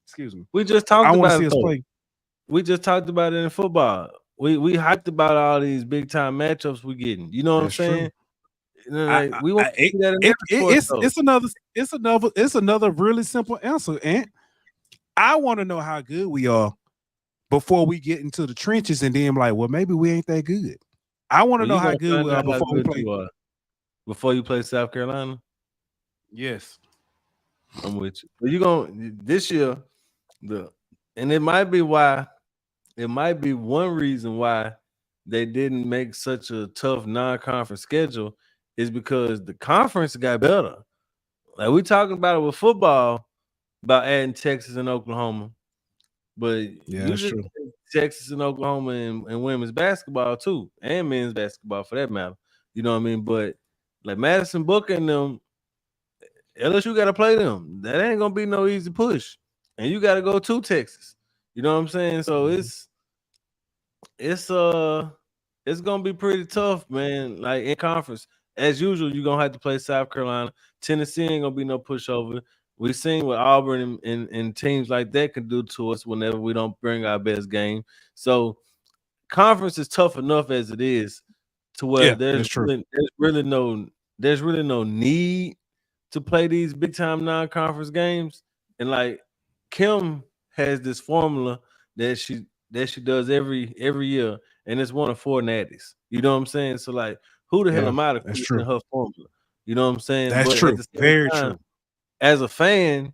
excuse me. We just talked about it. Play. We just talked about it in football. We hyped about all these big time matchups we getting. You know what I'm saying? We want to see that in every sport, it's another really simple answer, and I want to know how good we are before we get into the trenches, and then like, well, maybe we ain't that good. I want to know how good we are before we play. Before you play South Carolina? Yes. I'm with you. But you're going this year, and it might be one reason why they didn't make such a tough non-conference schedule is because the conference got better. Like we talking about it with football, about adding Texas and Oklahoma. But that's true. Texas and Oklahoma and women's basketball too, and men's basketball for that matter. You know what I mean? But like Madison Booker and them, LSU got to play them. That ain't gonna be no easy push, and you got to go to Texas. You know what I'm saying? So it's gonna be pretty tough, man. Like in conference, as usual, you're gonna have to play South Carolina. Tennessee ain't gonna be no pushover. We've seen what Auburn and teams like that can do to us whenever we don't bring our best game. So conference is tough enough as it is, to where there's really no need to play these big time non-conference games. And like Kim has this formula that she does every year, and it's one of 4 natties. You know what I'm saying? So like, who the hell am I to question her formula? You know what I'm saying? That's but true. At the same Very time, true. As a fan,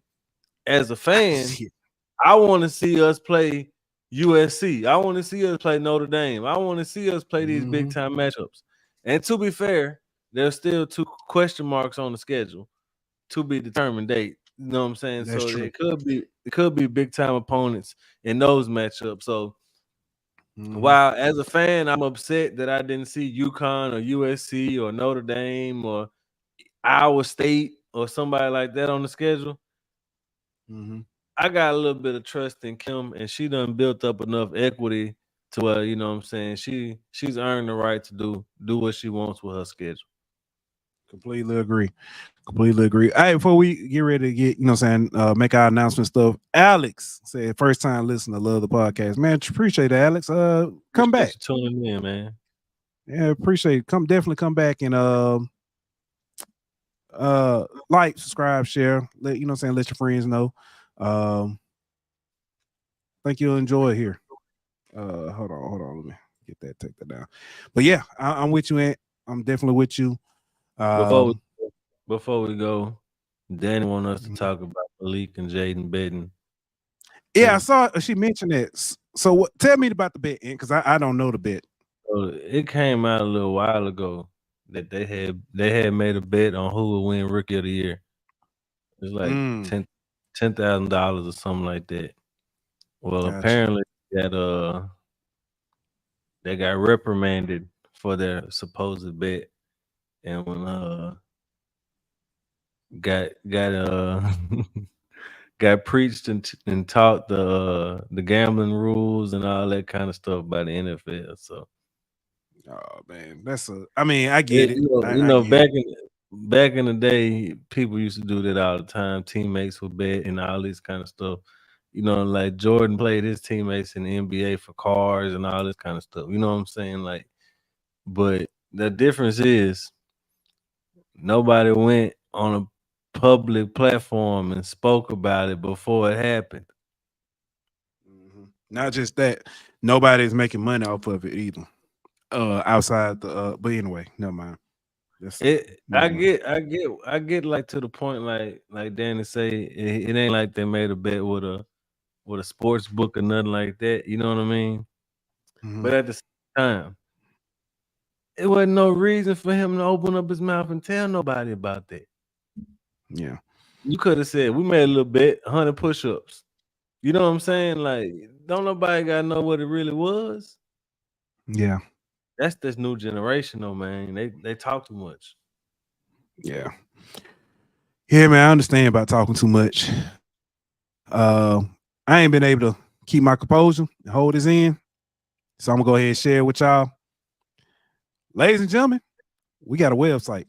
I want to see us play USC. I want to see us play Notre Dame. I want to see us play these big time matchups. And to be fair, there's still 2 question marks on the schedule to be determined date. You know what I'm saying? That's true. It could be big time opponents in those matchups. So while as a fan, I'm upset that I didn't see UConn or USC or Notre Dame or Iowa State or somebody like that on the schedule. I got a little bit of trust in Kim, and she done built up enough equity to where, you know what I'm saying, she's earned the right to do what she wants with her schedule. Completely agree. Hey, before we get ready to get, make our announcement stuff, Alex said, first time listener, love the podcast. Man, appreciate it, Alex. Come back. Tuning in, man. Yeah, appreciate it. Definitely come back and like, subscribe, share, let let your friends know. Think you'll enjoy it here. Hold on, let me take that down. But yeah, I'm with you, Ant. I'm definitely with you. Before we go, Danny want us to talk about Malik and Jaden betting. Yeah, I saw she mentioned it. So tell me about the bet, because I don't know the bet. So it came out a little while ago that they had made a bet on who would win Rookie of the Year. It's like $10,000 or something like that. Well, Gotcha. apparently that they got reprimanded for their supposed bet, and when got got preached and taught the gambling rules and all that kind of stuff by the NFL. So, oh man, I get it. Back in the day, people used to do that all the time. Teammates would bet and all this kind of stuff. Like Jordan played his teammates in the NBA for cars and all this kind of stuff. You know what I'm saying? Like, but the difference is nobody went on a public platform and spoke about it before it happened. Not just that, nobody's making money off of it either. Outside the but anyway, never mind. I get like to the point like Danny say it ain't like they made a bet with a sports book or nothing like that. You know what I mean? But at the same time, it wasn't no reason for him to open up his mouth and tell nobody about that. Yeah. You could have said, we made a little bet, 100 push-ups. You know what I'm saying? Like, don't nobody gotta know what it really was. Yeah. That's this new generation though, man. They talk too much. Yeah. Yeah, man, I understand about talking too much. I ain't been able to keep my composure and hold this in. So I'm gonna go ahead and share it with y'all. Ladies and gentlemen, we got a website.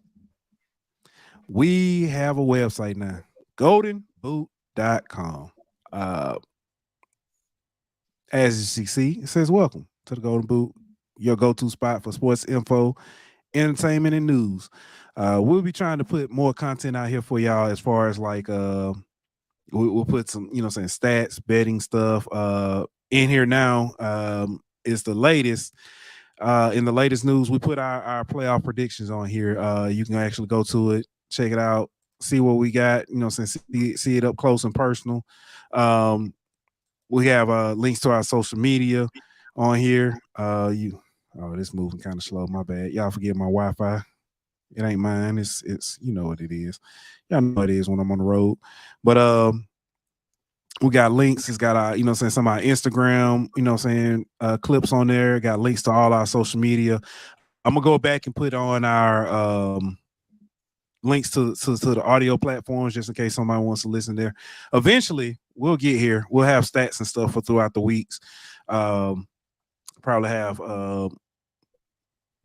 We have a website now, GeauxldenBoot.com. As you see, it says welcome to the Geauxlden Boot, your go-to spot for sports info, entertainment, and news. We'll be trying to put more content out here for y'all as far as like we'll put some, stats, betting stuff in here now. It's the latest. In the latest news, we put our playoff predictions on here. You can actually go to it, check it out, see what we got, see it up close and personal. We have links to our social media on here. This moving kind of slow. My bad. Y'all forgive my Wi-Fi. It ain't mine. It's what it is. Y'all know what it is when I'm on the road. But we got links. It's got our, some of our Instagram, clips on there. Got links to all our social media. I'm gonna go back and put on our links to the audio platforms just in case somebody wants to listen there. Eventually, we'll get here. We'll have stats and stuff for throughout the weeks. Probably have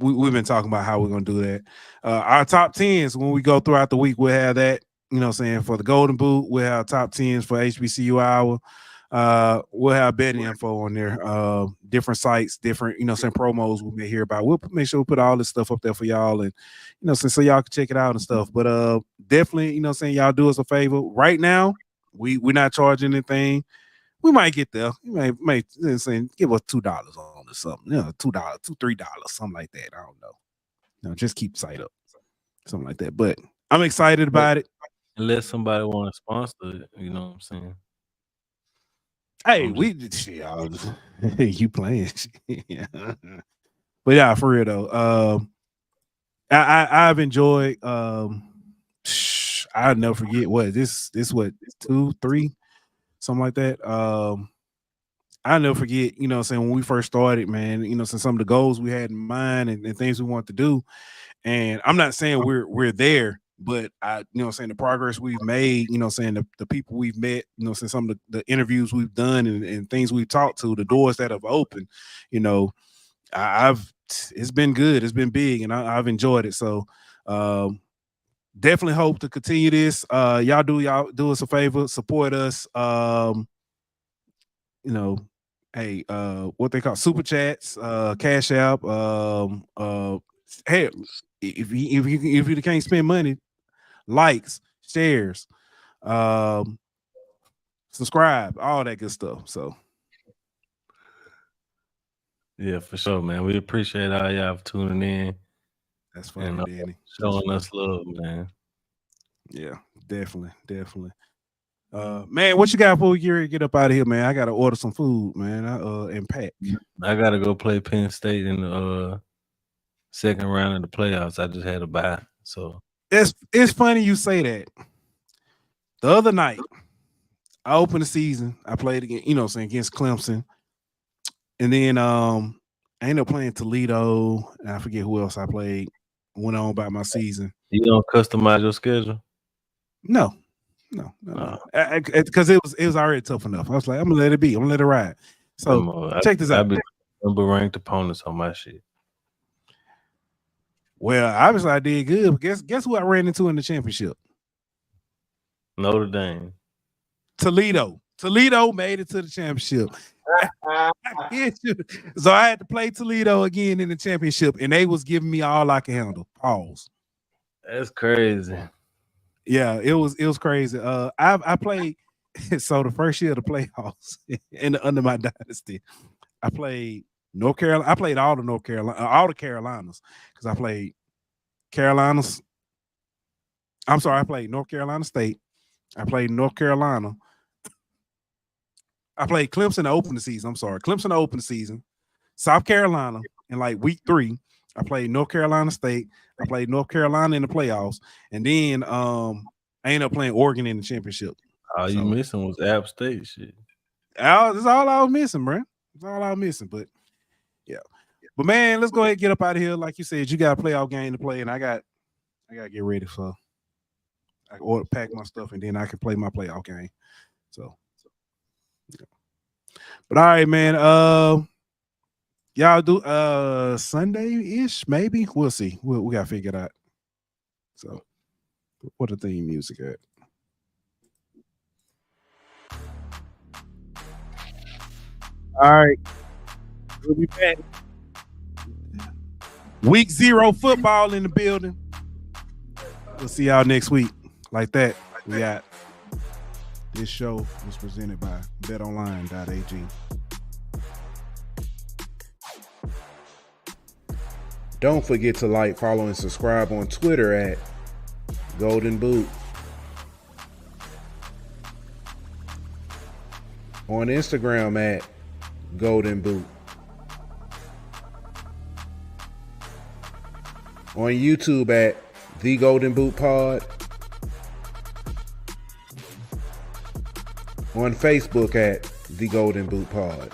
we've been talking about how we're gonna do that. Our top 10s when we go throughout the week, we'll have that. For the Geauxlden Boot, we'll have top 10s for HBCU Hour. We'll have betting info on there, different sites, different, promos we may hear about. We'll make sure we put all this stuff up there for y'all and, so y'all can check it out and stuff. But definitely, y'all do us a favor. Right now, we're not charging anything. We might get there. You may give us $2 on or something. $2, $3, something like that. I don't know. Just keep the site up. Something like that. But I'm excited about it. Unless somebody want to sponsor it, you know what I'm saying? Hey, you playing. Yeah. But yeah, for real though. I've enjoyed I'll never forget what this 2, 3, something like that. I'll never forget, when we first started, man, some of the goals we had in mind and things we want to do. And I'm not saying we're there, but the progress we've made, the people we've met, some of the interviews we've done and things we've talked to, the doors that have opened, it's been good. It's been big and I've enjoyed it. So definitely hope to continue this. Y'all do us a favor, support us. Hey, what they call super chats, Cash App. Hey, if you can't spend money, likes, shares, subscribe, all that good stuff. So yeah, for sure, man. We appreciate all y'all for tuning in. That's funny, Danny. Showing us love, man. Yeah, definitely. Man, what you got before we get up out of here, man? I gotta order some food, man. And pack. I gotta go play Penn State in the second round of the playoffs. I just had a bye, so it's funny you say that. The other night, I opened the season. I played against Clemson, and then I ended up playing Toledo, and I forget who else I played. Went on about my season. You don't customize your schedule? No. Because it was already tough enough. I was like, I'm gonna let it be. I'm gonna let it ride. So check this out. I be number ranked opponents on my shit. Well, obviously I did good. But guess who I ran into in the championship? Notre Dame. Toledo made it to the championship. So I had to play Toledo again in the championship, and they was giving me all I can handle. Pause. That's crazy. Yeah, it was crazy. I played so the first year of the playoffs under my dynasty, I played North Carolina. I played all the Carolinas because I played Carolinas. I'm sorry, I played North Carolina State. I played North Carolina. I played Clemson to open the season. I'm sorry, Clemson to open the season. South Carolina in like week 3. I played North Carolina State. I played North Carolina in the playoffs, and then I ended up playing Oregon in the championship. All you missing was App State shit. That's all I was missing, bro. That's all I was missing. But yeah. But man, let's go ahead and get up out of here. Like you said, you got a playoff game to play, and I got to get ready for. I can pack my stuff, and then I can play my playoff game. So yeah. But all right, man. Y'all do Sunday-ish, maybe. We'll see. We gotta figure it out. So what the theme music at? All right. We'll be back. Week 0 football in the building. We'll see y'all next week. Like that. We got this show was presented by betonline.ag. Don't forget to like, follow, and subscribe on Twitter at Geauxlden Boot. On Instagram at Geauxlden Boot. On YouTube at The Geauxlden Boot Pod. On Facebook at The Geauxlden Boot Pod.